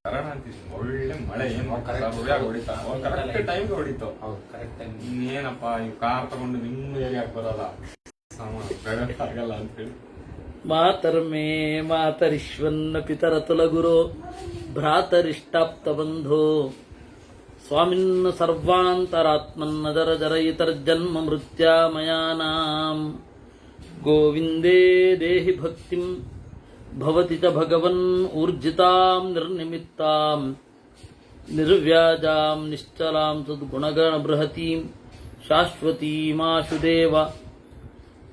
ಕರಣ ಅಂತಿತ್ತು, ಒಳ್ಳೆ ಮಳೆ, ಏನು ಹೊಡಿತಾ ಕರೆಕ್ಟ್ ಟೈಮ್ಗೆ ಹೊಡಿತು. ಇನ್ನೇನಪ್ಪ ಈ ಕಾರ್ ತಗೊಂಡು ನಿಮ್ಮ ಏರಿಯಾಗೆ ಬರೋಲ್ಲ, ಆಗಲ್ಲ ಅಂತೇಳಿ ಮಾತರ್ಮೇ ಮಾತರಿಶ್ವನ್ನ ಪಿತರತುಲ ಗುರು ಭ್ರಾತರಿಷ್ಟಾಪ್ತ ಬಂಧೋ ಸ್ವಾಮಿನ್ನ ಸರ್ವಾಂತರಾತ್ಮನ್ನದರ ಜರಯಿತರ್ಜನ್ಮ ಮೃತ್ಯಾಮಯಾನಾಂ ಗೋವಿಂದೇ ದೇಹಿ ಭಕ್ತಿಂ ಭವತಿ ಚ ಭಗವನ್ ಊರ್ಜಿತಾಂ ನಿರ್ನಿಮಿತ್ತಾಂ ನಿರ್ವ್ಯಾಜಾಂ ನಿಶ್ಚಲಾಂ ಸದ್ಗುಣಗಣ ಬೃಹತೀಂ ಶಾಶ್ವತೀಮಾಶುದೇವ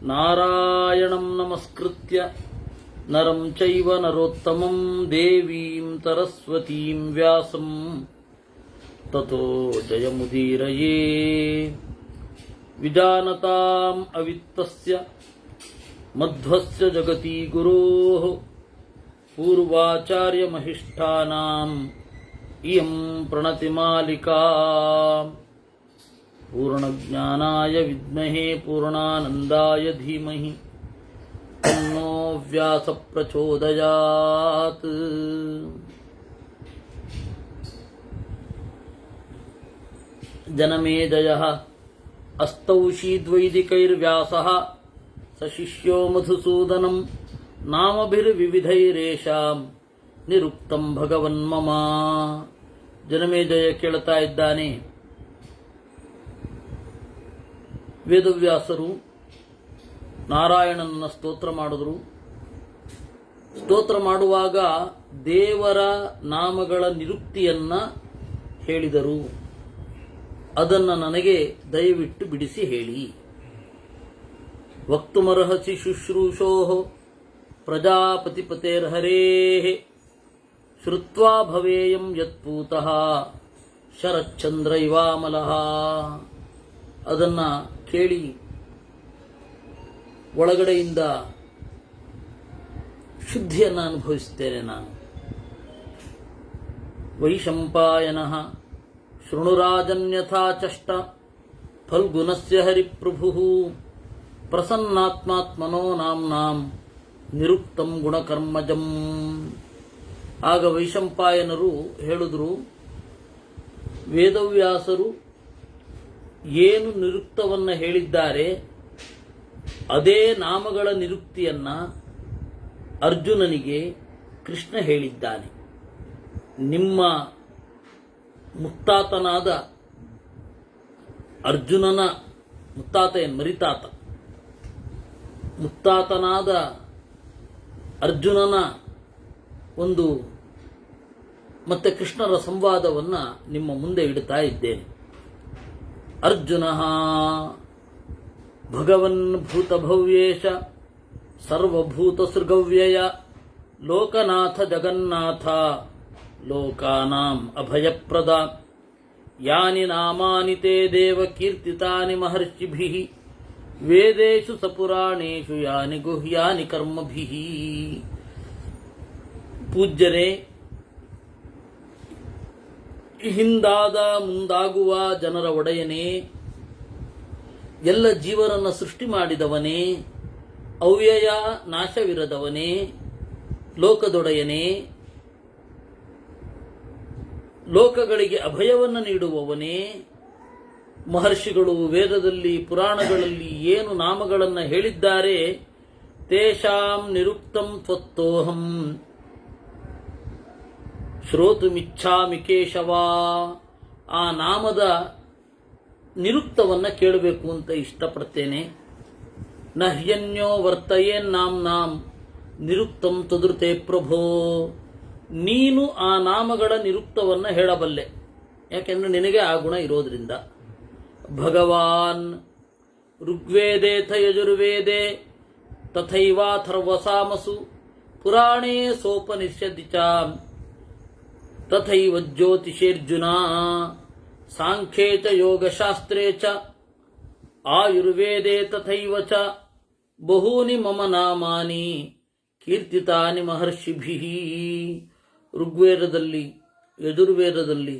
ನಾರಾಯಣಂ ನಮಸ್ಕೃತ್ಯ ನರಂ ಚೈವ ನರೋತ್ತಮಂ ದೇವೀಂ ಸರಸ್ವತೀಂ ವ್ಯಾಸಂ ತತೋ ಜಯಮುದೀರಯೇ. ವಿಜಾನತಾಂ ಅವಿತ್ತಸ್ಯ ಮಧ್ವಸ್ಯ ಜಗತಿ ಗುರೋಃ ಪೂರ್ವಾಚಾರ್ಯಮಹಿಷ್ಠಾನಾಂ ಇಯಂ ಪ್ರಣತಿಮಾಲಿಕಾ. ಪೂರ್ಣಜ್ಞಾನಾಯ ವಿದ್ಮಹೇ ಪೂರ್ಣಾನಂದಾಯ ಧೀಮಹಿ ತನ್ನೋ ವ್ಯಾಸ ಪ್ರಚೋದಯಾತ್. ಜನಮೇಜಯಃ ಅಸ್ತೌಷೀದ್ವೈದಿಕೈರ್ವ್ಯಾಸಃ ಸಶಿಷ್ಯೋ ಮಧುಸೂದನಂ ನಾಮಭಿರ್ವಿವಿಧೈರೇಷಾಂ ನಿರುಕ್ತಂ ಭಗವನ್ಮಮ. ಜನಮೇಜಯ ಕೇಳ್ತಾ ಇದ್ದಾನೆ, ವೇದವ್ಯಾಸರು ನಾರಾಯಣನ ಸ್ತೋತ್ರ ಮಾಡಿದ್ರು. ಸ್ತೋತ್ರ ಮಾಡುವಾಗ ದೇವರ ನಾಮಗಳ ನಿರುಕ್ತಿಯನ್ನ ಹೇಳಿದರು. ಅದನ್ನು ನನಗೆ ದಯವಿಟ್ಟು ಬಿಡಿಸಿ ಹೇಳಿ. ವಕ್ತುಮರ್ಹಸಿ ಶುಶ್ರೂಷೋ ಪ್ರಜಾಪತಿಪತೇರ್ಹರೇಃ ಶ್ರುತ್ವಾ ಭವೇಯಂ ಯತ್ಪೂತಃ ಶರಚ್ಚಂದ್ರ ಇವಾಮಲಃ. ಅದನ್ನ ಕೇಳಿ ಒಳಗಡೆಯಿಂದ ಶುದ್ಧಿಯನ್ನು ಅನುಭವಿಸ್ತೇನೆ ನಾನು. ವೈಶಂಪಾಯನಃ ಶೃಣುರಾಜನ್ಯಥಾ ಚಷ್ಟ ಫಲ್ಗುಣಸ್ಯ ಹರಿಪ್ರಭುಃ ಪ್ರಸನ್ನಾತ್ಮಾತ್ಮನೋ ನಾಮ್ನಾಂ ನಿರುಕ್ತಂ ಗುಣಕರ್ಮಜಂ. ಆಗ ವೈಶಂಪಾಯನರು ಹೇಳಿದ್ರು, ವೇದವ್ಯಾಸರು ಏನು ನಿರುಕ್ತವನ್ನ ಹೇಳಿದ್ದಾರೆ ಅದೇ ನಾಮಗಳ ನಿರುಕ್ತಿಯನ್ನ ಅರ್ಜುನನಿಗೆ ಕೃಷ್ಣ ಹೇಳಿದ್ದಾನೆ. ನಿಮ್ಮ ಮುತ್ತಾತನಾದ ಅರ್ಜುನನ ಮುತ್ತಾತ ಮರಿತಾತ ಮುತ್ತಾತನಾದ ಅರ್ಜುನನ ಒಂದು ಮತ್ತೆ ಕೃಷ್ಣರ ಸಂವಾದವನ್ನ ನಿಮ್ಮ ಮುಂದೆ ಇಡ್ತಾ ಇದ್ದೇನೆ. ಅರ್ಜುನ ಭಗವನ್ ಭೂತಭವ್ಯೇಶ ಸರ್ವಭೂತ ಸೃಗವ್ಯಯ ಲೋಕನಾಥ ಜಗನ್ನಾಥ ಲೋಕಾನಾಂ ಅಭಯಪ್ರದ ಯಾನಿ ನಾಮಾನಿ ತೇ ದೇವ ಕೀರ್ತಿತಾನಿ ಮಹರ್ಷಿಭಿಃ ವೇದೇಷು ಸಪುರಾಣೇಷು ಯಾನಿ ಗುಹ್ಯಾನಿ ಕರ್ಮಭಿಃ. ಪೂಜ್ಯರೇ, ಹಿಂದಾದ ಮುಂದಾಗುವ ಜನರ ಒಡೆಯನೇ, ಎಲ್ಲ ಜೀವರನ್ನು ಸೃಷ್ಟಿ ಮಾಡಿದವನೇ, ಅವ್ಯಯ ನಾಶವಿರದವನೇ, ಲೋಕದೊಡೆಯನೇ, ಲೋಕಗಳಿಗೆ ಅಭಯವನ್ನು ನೀಡುವವನೇ, ಮಹರ್ಷಿಗಳು ವೇದದಲ್ಲಿ ಪುರಾಣಗಳಲ್ಲಿ ಏನು ನಾಮಗಳನ್ನು ಹೇಳಿದ್ದಾರೆ ತೇಷಾಂ ನಿರುಕ್ತಂ ತ್ವತ್ತೋಹಂ ಶ್ರೋತುಮಿಚ್ಛಾಮಿ ಕೇಶವ. ಆ ನಾಮದ ನಿರುಕ್ತವನ್ನ ಕೇಳಬೇಕು ಅಂತ ಇಷ್ಟಪಡ್ತೇನೆ. ನಹ್ಯನ್ಯೋ ವರ್ತಯೇನ್ನಾಂ ನಿರುಕ್ತಂ ತದುರ್ತೆ ಪ್ರಭೋ. ನೀನು ಆ ನಾಮಗಳ ನಿರುಕ್ತವನ್ನ ಹೇಳಬಲ್ಲೆ, ಯಾಕೆಂದ್ರೆ ನಿನಗೆ ಆ ಗುಣ ಇರೋದ್ರಿಂದ. ಭಗವಾನ್ ಋಗ್ವೇದೇಥ ಯಜುರ್ವೇದೆ ತಥೈವಾಥರ್ವಸಾಮಸು ಪುರಾಣೇ ಸೋಪನಿಷದಿ ಚ ತಥೈವ ಜ್ಯೋತಿಷೇರ್ಜುನ ಸಾಂಖ್ಯೇ ಚ ಯೋಗಶಾಸ್ತ್ರೇ ಚ ಆಯುರ್ವೇದೇ ತಥೈವ ಚ ಬಹೂನಿ ಮಮ ನಾಮಾನಿ ಕೀರ್ತಿತಾನಿ ಮಹರ್ಷಿಭಿಃ. ಋಗ್ವೇದದಲ್ಲಿ, ಯಜುರ್ವೇದದಲ್ಲಿ,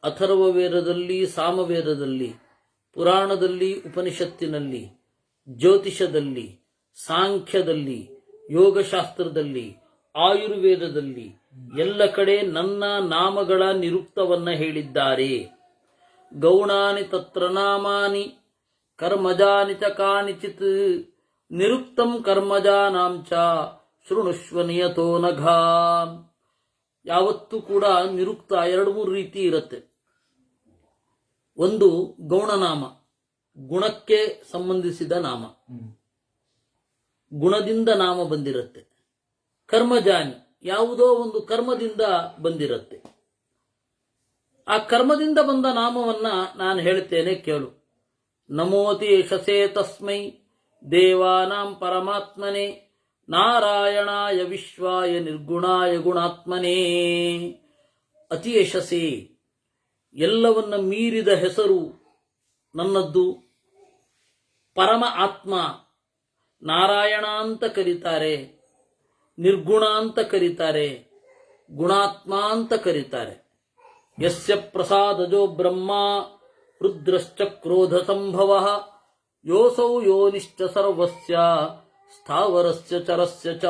ಅಥರ್ವವೇದದಲ್ಲಿ, ಸಾಮವೇದದಲ್ಲಿ, ಪುರಾಣದಲ್ಲಿ, ಉಪನಿಷತ್ತಿನಲ್ಲಿ, ಜ್ಯೋತಿಷದಲ್ಲಿ, ಸಾಂಖ್ಯದಲ್ಲಿ, ಯೋಗಶಾಸ್ತ್ರದಲ್ಲಿ, ಆಯುರ್ವೇದದಲ್ಲಿ ಎಲ್ಲ ಕಡೆ ನನ್ನ ನಾಮಗಳ ನಿರುಕ್ತವನ್ನ ಹೇಳಿದ್ದಾರೆ. ಗೌಣಾನಿ ತತ್ರ ನಾಮಾನಿ ಕರ್ಮಜಾನಿ ಚ ಕಾನಿಚಿತ್ ನಿರುಕ್ತಂ ಕರ್ಮಜಾನಾಂಚ ಶೃಣುಷ್ವ ನಿಯತೋ ನಘ. ಯಾವತ್ತೂ ಕೂಡ ನಿರುಕ್ತ 2-3 ರೀತಿ ಇರುತ್ತೆ. ಒಂದು ಗೌಣನಾಮ, ಗುಣಕ್ಕೆ ಸಂಬಂಧಿಸಿದ ನಾಮ, ಗುಣದಿಂದ ನಾಮ ಬಂದಿರುತ್ತೆ. ಕರ್ಮಜಾನಿ, ಯಾವುದೋ ಒಂದು ಕರ್ಮದಿಂದ ಬಂದಿರುತ್ತೆ. ಆ ಕರ್ಮದಿಂದ ಬಂದ ನಾಮವನ್ನ ನಾನು ಹೇಳ್ತೇನೆ, ಕೇಳು. ನಮೋತಿ ಯಶಸೇ ತಸ್ಮೈ ದೇವಾನಾಂ ಪರಮಾತ್ಮನೆ ನಾರಾಯಣಾಯ ವಿಶ್ವಾಯ ನಿರ್ಗುಣಾಯ ಗುಣಾತ್ಮನೇ. ಅತಿ ಯಶಸ್ಸೇ, ಎಲ್ಲವನ್ನ ಮೀರಿದ ಹೆಸರು ನನ್ನದ್ದು. ಪರಮ ಆತ್ಮ, ನಾರಾಯಣ ಅಂತ ಕರೀತಾರೆ, ನಿರ್ಗುಣ ಅಂತ ಕರೀತಾರೆ, ಗುಣಾತ್ಮ ಅಂತ ಕರೀತಾರೆ. ಯಸ್ಯ ಪ್ರಸಾದಜೋ ಬ್ರಹ್ಮ ರುದ್ರಶ್ಚ ಕ್ರೋಧ ಸಂಭವ ಯೋಸೌ ಯೋನಿಶ್ಚ ಸರ್ವಸ್ಯ ಸ್ಥಾವರಸ್ಯ ಚರಸ್ಯ ಚ.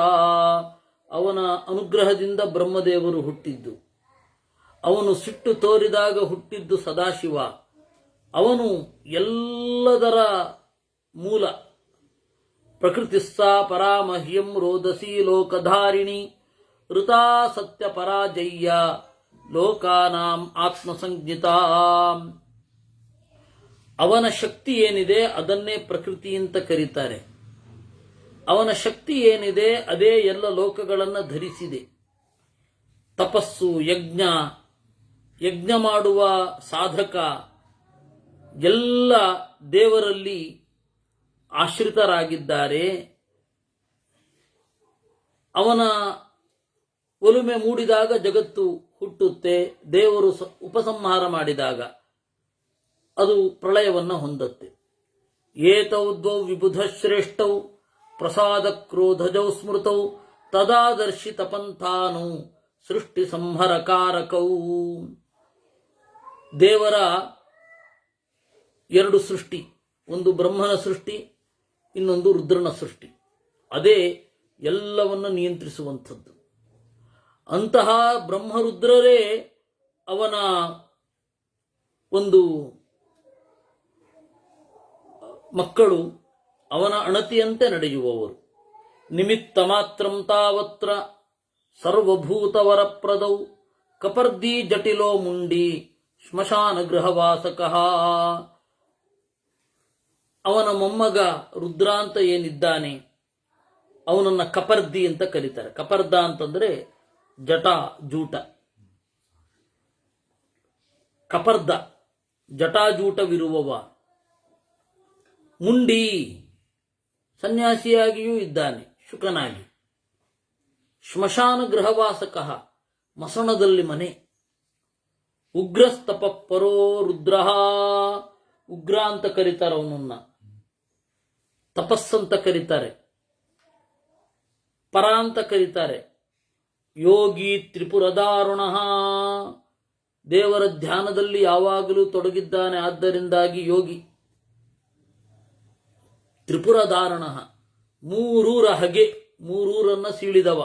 ಅವನ ಅನುಗ್ರಹದಿಂದ ಬ್ರಹ್ಮದೇವರು ಹುಟ್ಟಿದ್ದು, ಅವನು ಸಿಟ್ಟು ತೋರಿದಾಗ ಹುಟ್ಟಿದ್ದು ಸದಾಶಿವ. ಅವನು ಎಲ್ಲದರ ಮೂಲ. ಪ್ರಕೃತಿಸ್ಸಾ ಪರಾಮಹ್ಯಂ ರೋದಸಿ ಲೋಕಧಾರಿಣಿ ಋತಾ ಸತ್ಯ ಪರಾಜಯ್ಯ ಲೋಕಾನಾಂ ಆತ್ಮಸಂಜ್ಞಿತಾ. ಅವನ ಶಕ್ತಿ ಏನಿದೆ ಅದನ್ನೇ ಪ್ರಕೃತಿ ಅಂತ ಕರೀತಾರೆ. ಅವನ ಶಕ್ತಿ ಏನಿದೆ ಅದೇ ಎಲ್ಲ ಲೋಕಗಳನ್ನು ಧರಿಸಿದೆ. ತಪಸ್ಸು, ಯಜ್ಞ ಮಾಡುವ ಸಾಧಕ ಎಲ್ಲ ದೇವರಲ್ಲಿ ಆಶ್ರಿತರಾಗಿದ್ದಾರೆ. ಅವನ ಒಲುಮೆ ಮೂಡಿದಾಗ ಜಗತ್ತು ಹುಟ್ಟುತ್ತೆ. ದೇವರು ಉಪಸಂಹಾರ ಮಾಡಿದಾಗ ಅದು ಪ್ರಳಯವನ್ನು ಹೊಂದುತ್ತೆ. ಏತೌ ದ್ವೌ ವಿಬುಧ ಶ್ರೇಷ್ಠೌ ಪ್ರಸಾದ ಕ್ರೋಧಜೌ ಸ್ಮೃತೌ ತದಾದರ್ಶಿತ ಪಂಥಾನು ಸೃಷ್ಟಿ ಸಂಹರಕಾರಕೌ. ದೇವರ 2 ಸೃಷ್ಟಿ, ಒಂದು ಬ್ರಹ್ಮನ ಸೃಷ್ಟಿ, ಇನ್ನೊಂದು ರುದ್ರನ ಸೃಷ್ಟಿ. ಅದೇ ಎಲ್ಲವನ್ನು ನಿಯಂತ್ರಿಸುವಂಥದ್ದು. ಅಂತಹ ಬ್ರಹ್ಮರುದ್ರರೇ ಅವನ ಒಂದು ಮಕ್ಕಳು, ಅವನ ಅಣತಿಯಂತೆ ನಡೆಯುವವರು. ನಿಮಿತ್ತ ಮಾತ್ರಂ ತಾವತ್ರ ಸರ್ವಭೂತವರಪ್ರದೌ ಕಪರ್ದಿ ಜಟಿಲೋ ಮುಂಡಿ ಶ್ಮಶಾನ ಗೃಹವಾಸಕಃ. ಅವನ ಮೊಮ್ಮಗ ರುದ್ರ ಅಂತ ಏನಿದ್ದಾನೆ ಅವನನ್ನ ಕಪರ್ದಿ ಅಂತ ಕರೀತಾರೆ. ಕಪರ್ದ ಅಂತಂದ್ರೆ ಜಟ, ಜೂಟ. ಕಪರ್ದ ಜಟಾಜೂಟವಿರುವವ. ಮುಂಡಿ ಸನ್ಯಾಸಿಯಾಗಿಯೂ ಇದ್ದಾನೆ, ಶುಕನಾಗಿ. ಶ್ಮಶಾನ ಗೃಹವಾಸಕಃ, ಮಸಣದಲ್ಲಿ ಮನೆ. ಉಗ್ರಸ್ತಪ ಪರೋ ರುದ್ರ, ಉಗ್ರ ಅಂತ ಕರೀತಾರೆ ಅವನನ್ನ, ತಪಸ್ಸಂತ ಕರೀತಾರೆ, ಪರ ಅಂತ ಕರೀತಾರೆ. ಯೋಗಿ ತ್ರಿಪುರದಾರುಣ, ದೇವರ ಧ್ಯಾನದಲ್ಲಿ ಯಾವಾಗಲೂ ತೊಡಗಿದ್ದಾನೆ, ಆದ್ದರಿಂದಾಗಿ ಯೋಗಿ. ತ್ರಿಪುರಧಾರಣ, ಮೂರೂರ ಹಗೆ, ಮೂರೂರನ್ನ ಸೀಳಿದವ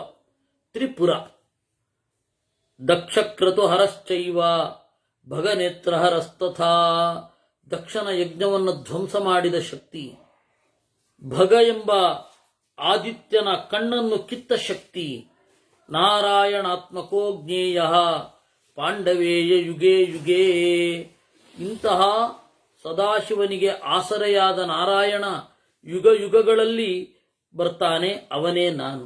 ತ್ರಿಪುರ. ದಕ್ಷಕ್ರತು ಹರಶ್ಚೈವ ಭಗನೇತ್ರ ಹರಸ್ತಥಾ, ದಕ್ಷನ ಯಜ್ಞವನ್ನು ಧ್ವಂಸ ಮಾಡಿದ ಶಕ್ತಿ. ಭಗ ಎಂಬ ಆದಿತ್ಯನ ಕಣ್ಣನ್ನು ಕಿತ್ತ ಶಕ್ತಿ. ನಾರಾಯಣಾತ್ಮಕೋ ಜ್ಞೇಯ ಪಾಂಡವೇಯ ಯುಗೇ ಯುಗೇ. ಇಂತಹ ಸದಾಶಿವನಿಗೆ ಆಸರೆಯಾದ ನಾರಾಯಣ ಯುಗ ಯುಗಗಳಲ್ಲಿ ಬರ್ತಾನೆ, ಅವನೇ ನಾನು.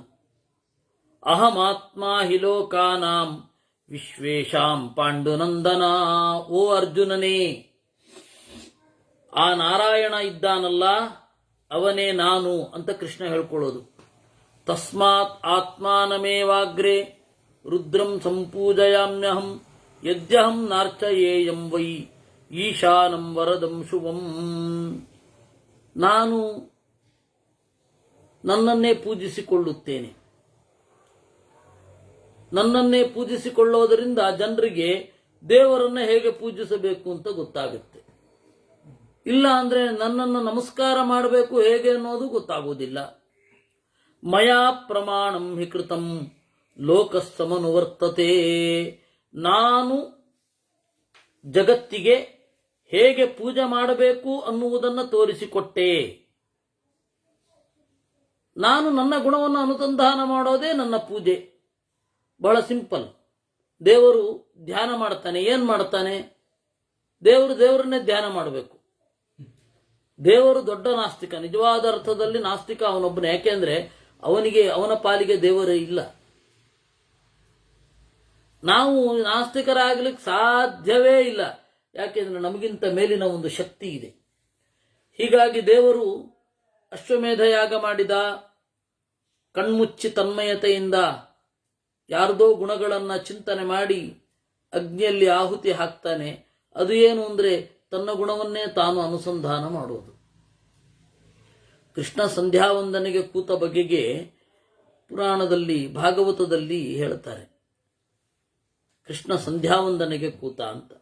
ಅಹಮಾತ್ಮ ಹಿ ಲೋಕಾನಾಂ ವಿಶ್ವೇಶಾಂ ಪಾಂಡುನಂದನ. ಓ ಅರ್ಜುನನೇ, ಆ ನಾರಾಯಣ ಇದ್ದಾನಲ್ಲ ಅವನೇ ನಾನು ಅಂತ ಕೃಷ್ಣ ಹೇಳ್ಕೊಳ್ಳೋದು. ತಸ್ಮಾತ್ ಆತ್ಮಾನಮೇವಾಗ್ರೆ ರುದ್ರಂ ಸಂಪೂಜಯಾಮ್ಯಹಂ ಯದ್ಯಹಂ ನಾರ್ಚಯೇಯಂ ವೈ ಈಶಾನಂ ವರದಂ ಶುಭಂ. ನಾನು ನನ್ನನ್ನೇ ಪೂಜಿಸಿಕೊಳ್ಳುತ್ತೇನೆ. ನನ್ನನ್ನೇ ಪೂಜಿಸಿಕೊಳ್ಳೋದರಿಂದ ಜನರಿಗೆ ದೇವರನ್ನ ಹೇಗೆ ಪೂಜಿಸಬೇಕು ಅಂತ ಗೊತ್ತಾಗುತ್ತೆ. ಇಲ್ಲ ಅಂದ್ರೆ ನನ್ನನ್ನು ನಮಸ್ಕಾರ ಮಾಡಬೇಕು ಹೇಗೆ ಅನ್ನೋದು ಗೊತ್ತಾಗುವುದಿಲ್ಲ. ಮಯಾ ಪ್ರಮಾಣಂ ಹಿ ಕೃತಂ ಲೋಕಸ್ತಮನುವರ್ತತೆ. ನಾನು ಜಗತ್ತಿಗೆ ಹೇಗೆ ಪೂಜೆ ಮಾಡಬೇಕು ಅನ್ನುವುದನ್ನು ತೋರಿಸಿಕೊಟ್ಟೆ. ನಾನು ನನ್ನ ಗುಣವನ್ನು ಅನುಸಂಧಾನ ಮಾಡೋದೇ ನನ್ನ ಪೂಜೆ. ಬಹಳ ಸಿಂಪಲ್. ದೇವರು ಧ್ಯಾನ ಮಾಡ್ತಾನೆ. ಏನ್ ಮಾಡ್ತಾನೆ? ದೇವರನ್ನೇ ಧ್ಯಾನ ಮಾಡಬೇಕು. ದೇವರು ದೊಡ್ಡ ನಾಸ್ತಿಕ, ನಿಜವಾದ ಅರ್ಥದಲ್ಲಿ ನಾಸ್ತಿಕ ಅವನೊಬ್ಬನೇ. ಯಾಕೆಂದ್ರೆ ಅವನ ಪಾಲಿಗೆ ದೇವರೇ ಇಲ್ಲ. ನಾವು ನಾಸ್ತಿಕರಾಗ್ಲಿಕ್ಕೆ ಸಾಧ್ಯವೇ ಇಲ್ಲ. ಯಾಕೆಂದ್ರೆ ನಮಗಿಂತ ಮೇಲಿನ ಒಂದು ಶಕ್ತಿ ಇದೆ. ಹೀಗಾಗಿ ದೇವರು ಅಶ್ವಮೇಧ ಯಾಗ ಮಾಡಿದ. ಕಣ್ಮುಚ್ಚಿ ತನ್ಮಯತೆಯಿಂದ ಯಾರದೋ ಗುಣಗಳನ್ನ ಚಿಂತನೆ ಮಾಡಿ ಅಗ್ನಿಯಲ್ಲಿ ಆಹುತಿ ಹಾಕ್ತಾನೆ. ಅದು ಏನು ಅಂದ್ರೆ ತನ್ನ ಗುಣವನ್ನೇ ತಾನು ಅನುಸಂಧಾನ ಮಾಡುವುದು. ಕೃಷ್ಣ ಸಂಧ್ಯಾವಂದನೆಗೆ ಕೂತ ಬಗೆಗೆ ಪುರಾಣದಲ್ಲಿ ಭಾಗವತದಲ್ಲಿ ಹೇಳ್ತಾರೆ. ಕೃಷ್ಣ ಸಂಧ್ಯಾವಂದನೆಗೆ ಕೂತ ಅಂತ.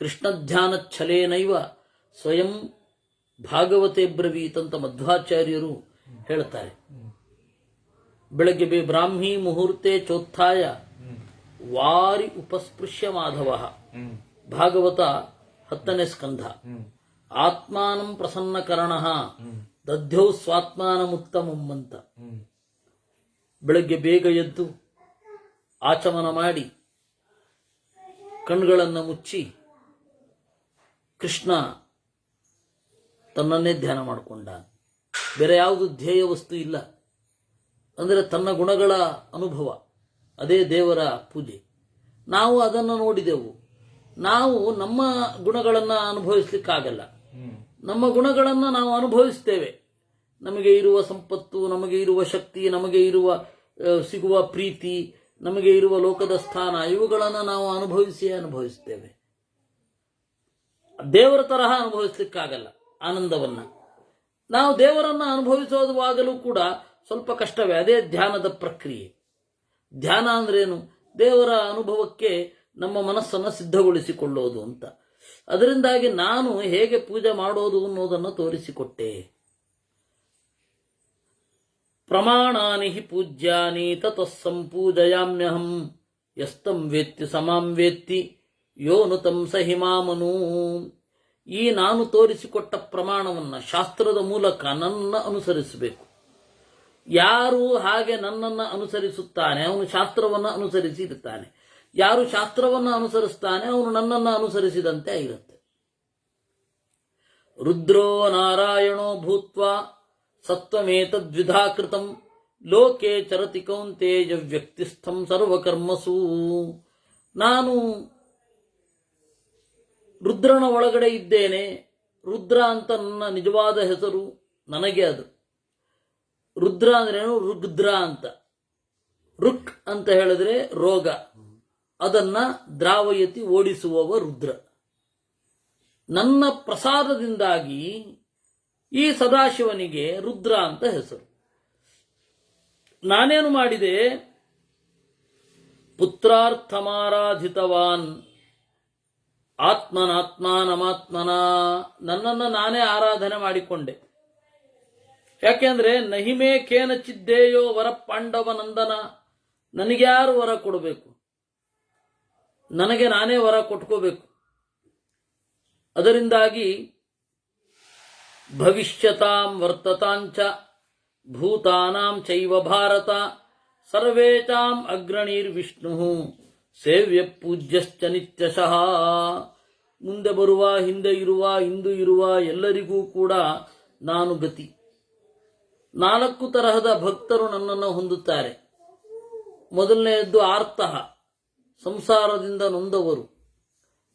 ಕೃಷ್ಣ ಧ್ಯಾನ ಛಲೇನೈವ ಸ್ವಯಂ ಭಾಗವತೆ ಬ್ರವೀತ್ ಅಂತ ಮಧ್ವಾಚಾರ್ಯರು ಹೇಳ್ತಾರೆ. ಬೆಳಗ್ಗೆ ಬ್ರಾಹ್ಮಿ ಮುಹೂರ್ತೆ ಚೋತ್ಥಾಯ ವಾರಿ ಉಪಸ್ಪೃಶ್ಯ ಮಾಧವ. ಭಾಗವತ 10ನೇ ಸ್ಕಂಧ. ಆತ್ಮಾನಂ ಪ್ರಸನ್ನಕರಣ ದಧ್ಯೌ ಸ್ವಾತ್ಮಾನಮುತ್ತಮಂ ಅಂತ. ಬೆಳಗ್ಗೆ ಬೇಗ ಎದ್ದು ಆಚಮನ ಮಾಡಿ ಕಣ್ಗಳನ್ನು ಮುಚ್ಚಿ ಕೃಷ್ಣ ತನ್ನನ್ನೇ ಧ್ಯಾನ ಮಾಡಿಕೊಂಡ. ಬೇರೆ ಯಾವುದು ಧ್ಯೇಯ ವಸ್ತು ಇಲ್ಲ. ಅಂದರೆ ತನ್ನ ಗುಣಗಳ ಅನುಭವ, ಅದೇ ದೇವರ ಪೂಜೆ. ನಾವು ಅದನ್ನು ನೋಡಿದೆವು. ನಾವು ನಮ್ಮ ಗುಣಗಳನ್ನು ಅನುಭವಿಸ್ಲಿಕ್ಕಾಗಲ್ಲ. ನಮ್ಮ ಗುಣಗಳನ್ನು ನಾವು ಅನುಭವಿಸ್ತೇವೆ. ನಮಗೆ ಇರುವ ಸಂಪತ್ತು, ನಮಗೆ ಇರುವ ಶಕ್ತಿ, ನಮಗೆ ಇರುವ ಸಿಗುವ ಪ್ರೀತಿ, ನಮಗೆ ಇರುವ ಲೋಕದ ಸ್ಥಾನ, ಇವುಗಳನ್ನು ನಾವು ಅನುಭವಿಸ್ತೇವೆ. ದೇವರ ತರಹ ಅನುಭವಿಸ್ಲಿಕ್ಕಾಗಲ್ಲ ಆನಂದವನ್ನ. ನಾವು ದೇವರನ್ನ ಅನುಭವಿಸೋದುವಾಗಲೂ ಕೂಡ ಸ್ವಲ್ಪ ಕಷ್ಟವೇ. ಅದೇ ಧ್ಯಾನದ ಪ್ರಕ್ರಿಯೆ. ಧ್ಯಾನ ಅಂದ್ರೇನು? ದೇವರ ಅನುಭವಕ್ಕೆ ನಮ್ಮ ಮನಸ್ಸನ್ನು ಸಿದ್ಧಗೊಳಿಸಿಕೊಳ್ಳೋದು ಅಂತ. ಅದರಿಂದಾಗಿ ನಾನು ಹೇಗೆ ಪೂಜೆ ಮಾಡೋದು ಅನ್ನೋದನ್ನು ತೋರಿಸಿಕೊಟ್ಟೆ. ಪ್ರಮಾಣಾನಿ ಹಿ ಪೂಜ್ಯಾನಿ ತತಃ ಸಂಪೂಜಯಾಮ್ಯಹಂ ಯಸ್ತಂ ವೇತ್ತಿ ಸಮಾಂ ವೇತ್ತಿ ಯೋನುತಂ ಸಹಿಮಾಮನು. ಈ ನಾನು ತೋರಿಸಿಕೊಟ್ಟ ಪ್ರಮಾಣವನ್ನು ಶಾಸ್ತ್ರದ ಮೂಲಕ ನನ್ನ ಅನುಸರಿಸಬೇಕು. ಯಾರು ಹಾಗೆ ನನ್ನನ್ನು ಅನುಸರಿಸುತ್ತಾನೆ ಅವನು ಶಾಸ್ತ್ರವನ್ನು ಅನುಸರಿಸಿ ಇರುತ್ತಾನೆ. ಯಾರು ಶಾಸ್ತ್ರವನ್ನು ಅನುಸರಿಸ್ತಾನೆ ಅವನು ನನ್ನನ್ನು ಅನುಸರಿಸಿದಂತೆ ಇರುತ್ತೆ. ರುದ್ರೋ ನಾರಾಯಣೋ ಭೂತ್ವಾ ಸತ್ವಮೇತದ್ವಿಧಾಕೃತಂ ಲೋಕೆ ಚರತಿ ಕೌಂತೇಯ ವ್ಯಕ್ತಿಸ್ಥಂ ಸರ್ವಕರ್ಮಸು. ನಾನು ರುದ್ರನ ಒಳಗಡೆ ಇದ್ದೇನೆ. ರುದ್ರ ಅಂತ ನನ್ನ ನಿಜವಾದ ಹೆಸರು. ನನಗೆ ಅದು ರುದ್ರ ಅಂದ್ರೇನು? ರುಗ್ದ್ರ ಅಂತ. ರುಕ್ ಅಂತ ಹೇಳಿದ್ರೆ ರೋಗ, ಅದನ್ನ ದ್ರಾವಯತಿ ಓಡಿಸುವವ ರುದ್ರ. ನನ್ನ ಪ್ರಸಾದದಿಂದಾಗಿ ಈ ಸದಾಶಿವನಿಗೆ ರುದ್ರ ಅಂತ ಹೆಸರು. ನಾನೇನು ಮಾಡಿದೆ? ಪುತ್ರಾರ್ಥಮಾರಾಧಿತವಾನ್ ಆತ್ಮನಾತ್ಮಾನಮಾತ್ಮನ. ನನ್ನನ್ನು ನಾನೇ ಆರಾಧನೆ ಮಾಡಿಕೊಂಡೆ. ಯಾಕೆಂದ್ರೆ ನಹಿಮೇ ಕೇನಚಿದ್ದೇಯೋ ವರ ಪಾಂಡವ ನಂದನ. ನನಗ್ಯಾರು ವರ ಕೊಡಬೇಕು? ನನಗೆ ನಾನೇ ವರ ಕೊಟ್ಕೋಬೇಕು. ಅದರಿಂದಾಗಿ ಭವಿಷ್ಯತಾಂ ವರ್ತತಾಂಚ ಭೂತಾನಾಂ ಚೈವ ಭಾರತ ಸರ್ವೇಚಾಂ ಅಗ್ರಣೀರ್ ವಿಷ್ಣು ಸೇವ್ಯ ಪೂಜ್ಯಶ್ಚ ನಿತ್ಯಶಃ. ಮುಂದೆ ಬರುವ, ಹಿಂದೆ ಇರುವ, ಇಂದು ಇರುವ ಎಲ್ಲರಿಗೂ ಕೂಡ ನಾನು ಗತಿ. 4 ತರಹದ ಭಕ್ತರು ನನ್ನನ್ನು ಹೊಂದುತ್ತಾರೆ. ಮೊದಲನೆಯದ್ದು ಆರ್ತಃ, ಸಂಸಾರದಿಂದ ನೊಂದವರು.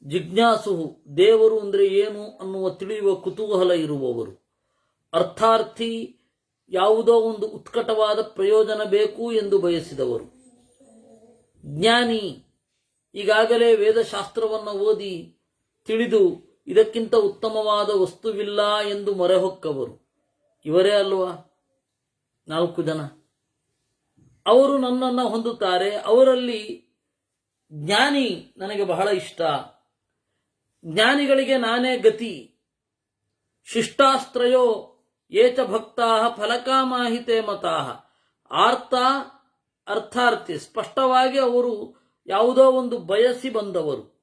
ಜಿಜ್ಞಾಸು, ದೇವರು ಅಂದರೆ ಏನು ಅನ್ನುವ ತಿಳಿಯುವ ಕುತೂಹಲ ಇರುವವರು. ಅರ್ಥಾರ್ಥಿ, ಯಾವುದೋ ಒಂದು ಉತ್ಕಟವಾದ ಪ್ರಯೋಜನ ಬೇಕು ಎಂದು ಬಯಸಿದವರು. ಜ್ಞಾನಿ, ಈಗಾಗಲೇ ವೇದಶಾಸ್ತ್ರವನ್ನು ಓದಿ ತಿಳಿದು ಇದಕ್ಕಿಂತ ಉತ್ತಮವಾದ ವಸ್ತುವಿಲ್ಲ ಎಂದು ಮೊರೆಹೊಕ್ಕವರು. ಇವರೇ ಅಲ್ವಾ 4 ಜನ. ಅವರು ನನ್ನನ್ನು ಹೊಂದುತ್ತಾರೆ. ಅವರಲ್ಲಿ ಜ್ಞಾನಿ ನನಗೆ ಬಹಳ ಇಷ್ಟ. ಜ್ಞಾನಿಗಳಿಗೆ ನಾನೇ ಗತಿ. ಶಿಷ್ಟಾಸ್ತ್ರಯೋ ಏಚ ಭಕ್ತಾ ಫಲಕಾಮಾಹಿತೆ ಮತಾಃ. ಆರ್ತ ಅರ್ಥಾರ್ಥಿ, ಸ್ಪಷ್ಟವಾಗಿ ಅವರು ಯಾವುದೋ ಒಂದು ಬಯಸಿ ಬಂದವರು.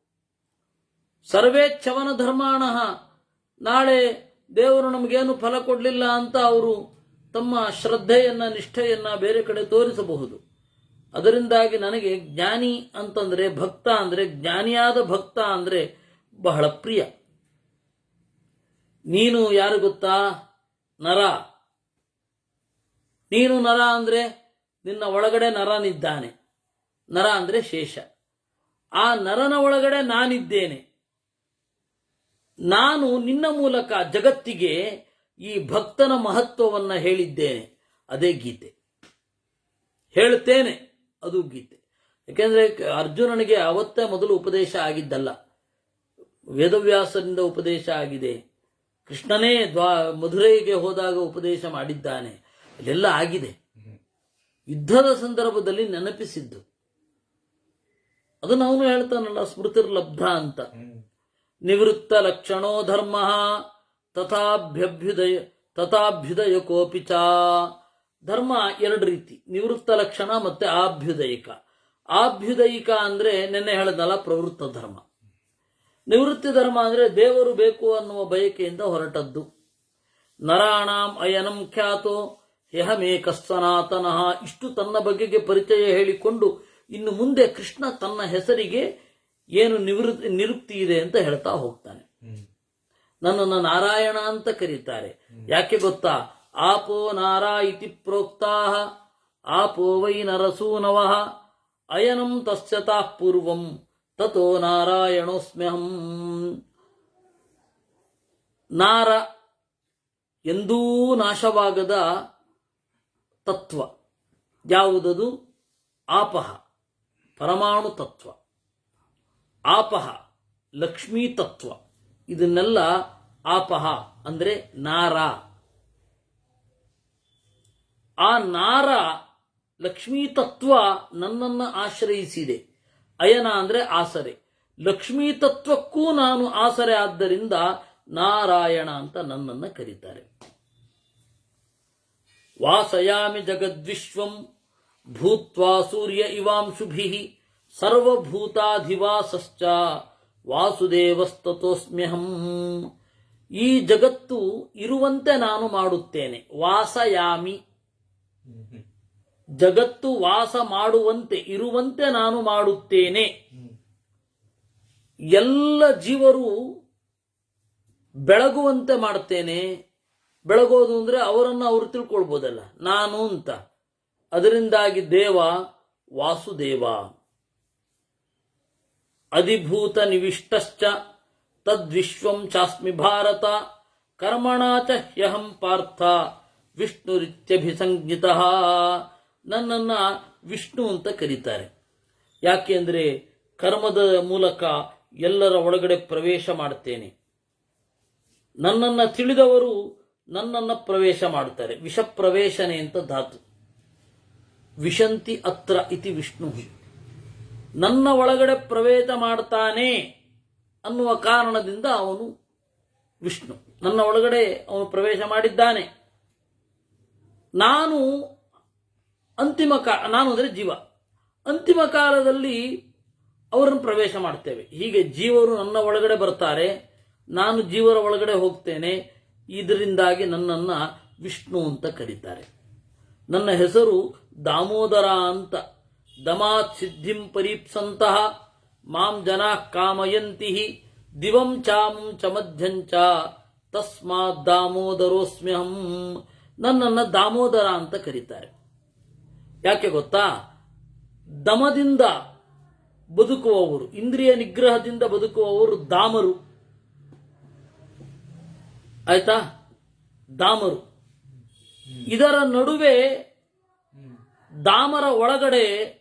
ಸರ್ವೇಚ್ಛವನ ಧರ್ಮಾಣ, ನಾಳೆ ದೇವರು ನಮಗೇನು ಫಲ ಕೊಡಲಿಲ್ಲ ಅಂತ ಅವರು ತಮ್ಮ ಶ್ರದ್ಧೆಯನ್ನ ನಿಷ್ಠೆಯನ್ನ ಬೇರೆ ಕಡೆ ತೋರಿಸಬಹುದು. ಅದರಿಂದಾಗಿ ನನಗೆ ಜ್ಞಾನಿ ಅಂತಂದ್ರೆ, ಭಕ್ತ ಅಂದ್ರೆ, ಜ್ಞಾನಿಯಾದ ಭಕ್ತ ಅಂದ್ರೆ ಬಹಳ ಪ್ರಿಯ. ನೀನು ಯಾರು ಗೊತ್ತಾ? ನರ. ನೀನು ನರ ಅಂದ್ರೆ ನಿನ್ನ ಒಳಗಡೆ ನರನಿದ್ದಾನೆ. ನರ ಅಂದ್ರೆ ಶೇಷ. ಆ ನರನ ಒಳಗಡೆ ನಾನಿದ್ದೇನೆ. ನಾನು ನಿನ್ನ ಮೂಲಕ ಜಗತ್ತಿಗೆ ಈ ಭಕ್ತನ ಮಹತ್ವವನ್ನ ಹೇಳಿದ್ದೇನೆ. ಅದೇ ಗೀತೆ. ಹೇಳ್ತೇನೆ, ಅದು ಗೀತೆ. ಯಾಕೆಂದ್ರೆ ಅರ್ಜುನನಿಗೆ ಅವತ್ತೇ ಮೊದಲು ಉಪದೇಶ ಆಗಿದ್ದಲ್ಲ, ವೇದವ್ಯಾಸರಿಂದ ಉಪದೇಶ ಆಗಿದೆ. ಕೃಷ್ಣನೇ ಮಧುರೈಗೆ ಹೋದಾಗ ಉಪದೇಶ ಮಾಡಿದ್ದಾನೆ. ಇದೆಲ್ಲ ಆಗಿದೆ. ಯುದ್ಧದ ಸಂದರ್ಭದಲ್ಲಿ ನೆನಪಿಸಿದ್ದು ಅದನ್ನು ಅವನು ಹೇಳ್ತಾನಲ್ಲ, ಸ್ಮೃತಿರ್ಲಬ್ಧ ಅಂತ. ನಿವೃತ್ತ ಲಕ್ಷಣೋ ಧರ್ಮ ತಥಾಭ್ಯುದಯ ಕೋಪಿಚ. ಧರ್ಮ ಎರಡು ರೀತಿ, ನಿವೃತ್ತ ಲಕ್ಷಣ ಮತ್ತೆ ಆಭ್ಯುದಯಿಕ. ಆಭ್ಯುದಯಿಕ ಅಂದ್ರೆ ನೆನ್ನೆ ಹೇಳದಲ್ಲ, ಪ್ರವೃತ್ತ ಧರ್ಮ. ನಿವೃತ್ತಿ ಧರ್ಮ ಅಂದ್ರೆ ದೇವರು ಬೇಕು ಅನ್ನುವ ಬಯಕೆಯಿಂದ ಹೊರಟದ್ದು. ನರಾಣಾಂ ಅಯನಂ ಖ್ಯಾತೋ ಯಹಮೇಕ ಸನಾತನಃ. ಇಷ್ಟು ತನ್ನ ಬಗೆಗೆ ಪರಿಚಯ ಹೇಳಿಕೊಂಡು ಇನ್ನು ಮುಂದೆ ಕೃಷ್ಣ ತನ್ನ ಹೆಸರಿಗೆ ಏನು ನಿರುಕ್ತಿ ಇದೆ ಅಂತ ಹೇಳ್ತಾ ಹೋಗ್ತಾನೆ. ನನ್ನನ್ನು ನಾರಾಯಣ ಅಂತ ಕರೀತಾರೆ. ಯಾಕೆ ಗೊತ್ತಾ? ಆಪೋ ನಾರಾ ಇತಿ ಪ್ರೋಕ್ತಾ ಆಪೋ ವೈ ನರಸೂನವಃ ಅಯನಂ ತಸ್ಯತಾ ಪೂರ್ವಂ ತಥೋ ನಾರಾಯಣೋಸ್ಮ್ಯಹಂ. ನಾರ ಎಂದೂ ನಾಶವಾಗದ ತತ್ವ ಯಾವುದದು? ಆಪಹ, ಪರಮಾಣು ತತ್ವ. ಆಪಹ, ಲಕ್ಷ್ಮೀ ತತ್ವ. ಇದನ್ನೆಲ್ಲ ಆಪಹ ಅಂದ್ರೆ ನಾರ. ಆ ನಾರ ಲಕ್ಷ್ಮೀ ತತ್ವ ನನ್ನನ್ನ ಆಶ್ರಯಿಸಿದೆ. ಅಯನ ಅಂದ್ರೆ ಆಸರೆ. ಲಕ್ಷ್ಮೀ ತತ್ವಕ್ಕೂ ನಾನು ಆಸರೆ, ಆದ್ದರಿಂದ ನಾರಾಯಣ ಅಂತ ನನ್ನನ್ನು ಕರೀತಾರೆ. ವಾಸಯಾಮಿ ಜಗದ್ವಿಶ್ವಂ ಭೂತ್ವಾ ಸೂರ್ಯ ಇವಾಂಶುಭಿಃ ಸರ್ವಭೂತಾಧಿವಾಸಶ್ಚ ವಾಸುದೇವಸ್ತತೋಸ್ಮ್ಯಹಂ. ಈ ಜಗತ್ತು ಇರುವಂತೆ ನಾನು ಮಾಡುತ್ತೇನೆ. ವಾಸಯಾಮಿ, ಜಗತ್ತು ವಾಸ ಮಾಡುವಂತೆ, ಇರುವಂತೆ ನಾನು ಮಾಡುತ್ತೇನೆ. ಎಲ್ಲ ಜೀವರು ಬೆಳಗುವಂತೆ ಮಾಡ್ತೇನೆ. ಬೆಳಗೋದು ಅಂದ್ರೆ ಅವರನ್ನು ಅವರು ತಿಳ್ಕೊಳ್ಬೋದಲ್ಲ, ನಾನು ಅಂತ. ಅದರಿಂದಾಗಿ ದೇವ ವಾಸುದೇವ. ಅಧಿಭೂತ ನಿವಿಷ್ಟಶ್ಚ ತದ್ವಿಶ್ವಂ ಚಾಸ್ಮಿ ಭಾರತ ಕರ್ಮಣಾ ಚ ಹ್ಯಹಂ ಪಾರ್ಥ ವಿಷ್ಣುರಿತ್ಯಭಿಸಂಜ್ಞಿತಃ. ನನ್ನನ್ನ ವಿಷ್ಣು ಅಂತ ಕರೀತಾರೆ. ಯಾಕೆಂದ್ರೆ ಕರ್ಮದ ಮೂಲಕ ಎಲ್ಲರ ಒಳಗಡೆ ಪ್ರವೇಶ ಮಾಡ್ತೇನೆ. ನನ್ನನ್ನ ತಿಳಿದವರು ನನ್ನನ್ನ ಪ್ರವೇಶ ಮಾಡುತ್ತಾರೆ. ವಿಷ ಪ್ರವೇಶನೆ ಅಂತ ಧಾತು. ವಿಶಂತಿ ಅತ್ರ ಇತಿ ವಿಷ್ಣು. ನನ್ನ ಒಳಗಡೆ ಪ್ರವೇಶ ಮಾಡ್ತಾನೆ ಅನ್ನುವ ಕಾರಣದಿಂದ ಅವನು ವಿಷ್ಣು. ನನ್ನ ಒಳಗಡೆ ಅವನು ಪ್ರವೇಶ ಮಾಡಿದ್ದಾನೆ. ನಾನು ನಾನು ಅಂದರೆ ಜೀವ. ಅಂತಿಮ ಕಾಲದಲ್ಲಿ ಅವರನ್ನು ಪ್ರವೇಶ ಮಾಡ್ತೇವೆ. ಹೀಗೆ ಜೀವರು ನನ್ನ ಒಳಗಡೆ ಬರ್ತಾರೆ, ನಾನು ಜೀವರ ಒಳಗಡೆ ಹೋಗ್ತೇನೆ. ಇದರಿಂದಾಗಿ ನನ್ನನ್ನ ವಿಷ್ಣು ಅಂತ ಕರೀತಾರೆ. ನನ್ನ ಹೆಸರು ದಾಮೋದರ ಅಂತ. ದಮಾತ್ ಸಿದ್ಧಿಂ ಪರೀಪ್ಸಂತಹ ಮಾಂ ಜನಾ ಕಾಮಯಂತಿ ದಿವಂ ಚಾಮಂ ಚ ಮಧ್ಯಂಚ ತಸ್ಮಾತ್ ದಾಮೋದರೋಸ್ಮ್ಯಹಂ. ನನ್ನನ್ನ ದಾಮೋದರ ಅಂತ ಕರೀತಾರೆ. ಯಾಕೆ ಗೊತ್ತಾ? ದಮದಿಂದ ಬದುಕುವವರು, ಇಂದ್ರಿಯ ನಿಗ್ರಹದಿಂದ ಬದುಕುವವರು ದಾಮರು. ಆಯ್ತಾ? ದಾಮರು. ಇದರ ನಡುವೆ ದಾಮರ ಒಳಗಡೆ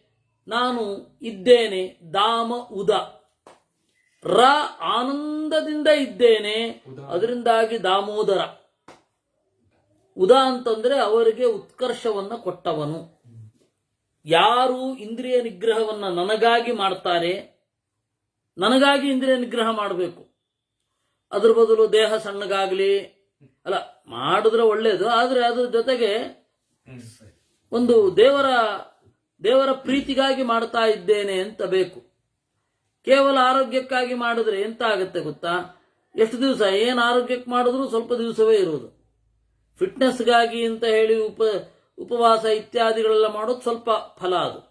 ನಾನು ಇದ್ದೇನೆ. ದಾಮ ಉದ. ರ ಆನಂದದಿಂದ ಇದ್ದೇನೆ, ಅದರಿಂದಾಗಿ ದಾಮೋದರ. ಉದ ಅಂತಂದ್ರೆ ಅವರಿಗೆ ಉತ್ಕರ್ಷವನ್ನ ಕೊಟ್ಟವನು. ಯಾರು ಇಂದ್ರಿಯ ನಿಗ್ರಹವನ್ನ ನನಗಾಗಿ ಮಾಡ್ತಾರೆ, ನನಗಾಗಿ ಇಂದ್ರಿಯ ನಿಗ್ರಹ ಮಾಡಬೇಕು. ಅದ್ರ ಬದಲು ದೇಹ ಸಣ್ಣಗಾಗ್ಲಿ ಅಲ್ಲ, ಮಾಡಿದ್ರೆ ಒಳ್ಳೇದು, ಆದ್ರೆ ಅದ್ರ ಜೊತೆಗೆ ಒಂದು ದೇವರ ದೇವರ ಪ್ರೀತಿಗಾಗಿ ಮಾಡ್ತಾ ಇದ್ದೇನೆ ಅಂತ ಬೇಕು. ಕೇವಲ ಆರೋಗ್ಯಕ್ಕಾಗಿ ಮಾಡಿದ್ರೆ ಎಂತ ಆಗುತ್ತೆ ಗೊತ್ತಾ? ಎಷ್ಟು ದಿವಸ ಏನು ಆರೋಗ್ಯಕ್ಕೆ ಮಾಡಿದ್ರೂ ಸ್ವಲ್ಪ ದಿವಸವೇ ಇರುವುದು. ಫಿಟ್ನೆಸ್ಗಾಗಿ ಅಂತ ಹೇಳಿ ಉಪವಾಸ ಇತ್ಯಾದಿಗಳೆಲ್ಲ ಮಾಡೋದು ಸ್ವಲ್ಪ ಫಲ ಅದು.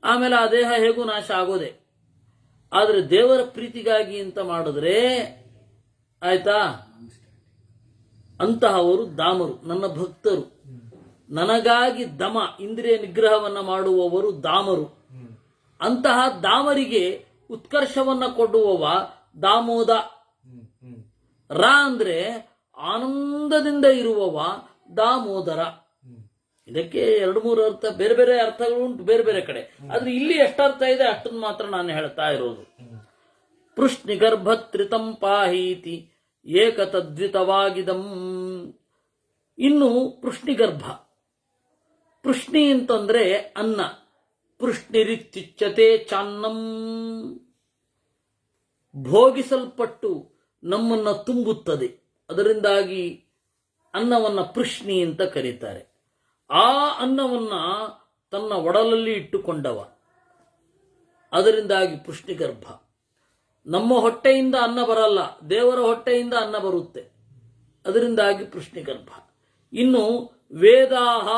ಆಮೇಲೆ ಆ ದೇಹ ಹೇಗೂ ನಾಶ ಆಗೋದೆ. ಆದರೆ ದೇವರ ಪ್ರೀತಿಗಾಗಿ ಅಂತ ಮಾಡಿದ್ರೆ ಆಯ್ತಾ, ಅಂತಹವರು ದಾಮರು, ನನ್ನ ಭಕ್ತರು. ನನಗಾಗಿ ದಮ ಇಂದ್ರಿಯ ನಿಗ್ರಹವನ್ನ ಮಾಡುವವರು ದಾಮರು. ಅಂತಹ ದಾಮರಿಗೆ ಉತ್ಕರ್ಷವನ್ನ ಕೊಡುವವ ದಾಮೋದ. ರ ಅಂದ್ರೆ ಆನಂದದಿಂದ ಇರುವವ ದಾಮೋದರ. ಇದಕ್ಕೆ 2-3 ಅರ್ಥ, ಬೇರೆ ಬೇರೆ ಅರ್ಥಗಳು ಉಂಟು ಬೇರೆ ಬೇರೆ ಕಡೆ. ಆದ್ರೆ ಇಲ್ಲಿ ಎಷ್ಟರ್ಥ ಇದೆ ಅಷ್ಟನ್ನು ಮಾತ್ರ ನಾನು ಹೇಳ್ತಾ ಇರೋದು. ಪೃಷ್ಣಿಗರ್ಭತ್ರಿತಂ ಪಾಹೀತಿ ಏಕತದ್ವಿತವಾಗಿದಂ. ಇನ್ನು ಪೃಷ್ಣಿಗರ್ಭ, ಪೃಷ್ಣಿ ಅಂತಂದ್ರೆ ಅನ್ನ. ಪೃಷ್ಣಿರಿತ್ಯುಚ್ಯತೆ ಚಾನ್ನಂ, ಭೋಗಿಸಲ್ಪಟ್ಟು ನಮ್ಮನ್ನ ತುಂಬುತ್ತದೆ. ಅದರಿಂದಾಗಿ ಅನ್ನವನ್ನ ಪೃಷ್ಣಿ ಅಂತ ಕರೀತಾರೆ. ಆ ಅನ್ನವನ್ನ ತನ್ನ ಒಡಲಲ್ಲಿ ಇಟ್ಟುಕೊಂಡವ, ಅದರಿಂದಾಗಿ ಪೃಷ್ಣಿಗರ್ಭ. ನಮ್ಮ ಹೊಟ್ಟೆಯಿಂದ ಅನ್ನ ಬರಲ್ಲ, ದೇವರ ಹೊಟ್ಟೆಯಿಂದ ಅನ್ನ ಬರುತ್ತೆ, ಅದರಿಂದಾಗಿ ಪೃಷ್ಣಿಗರ್ಭ. ಇನ್ನು ವೇದಾಹ,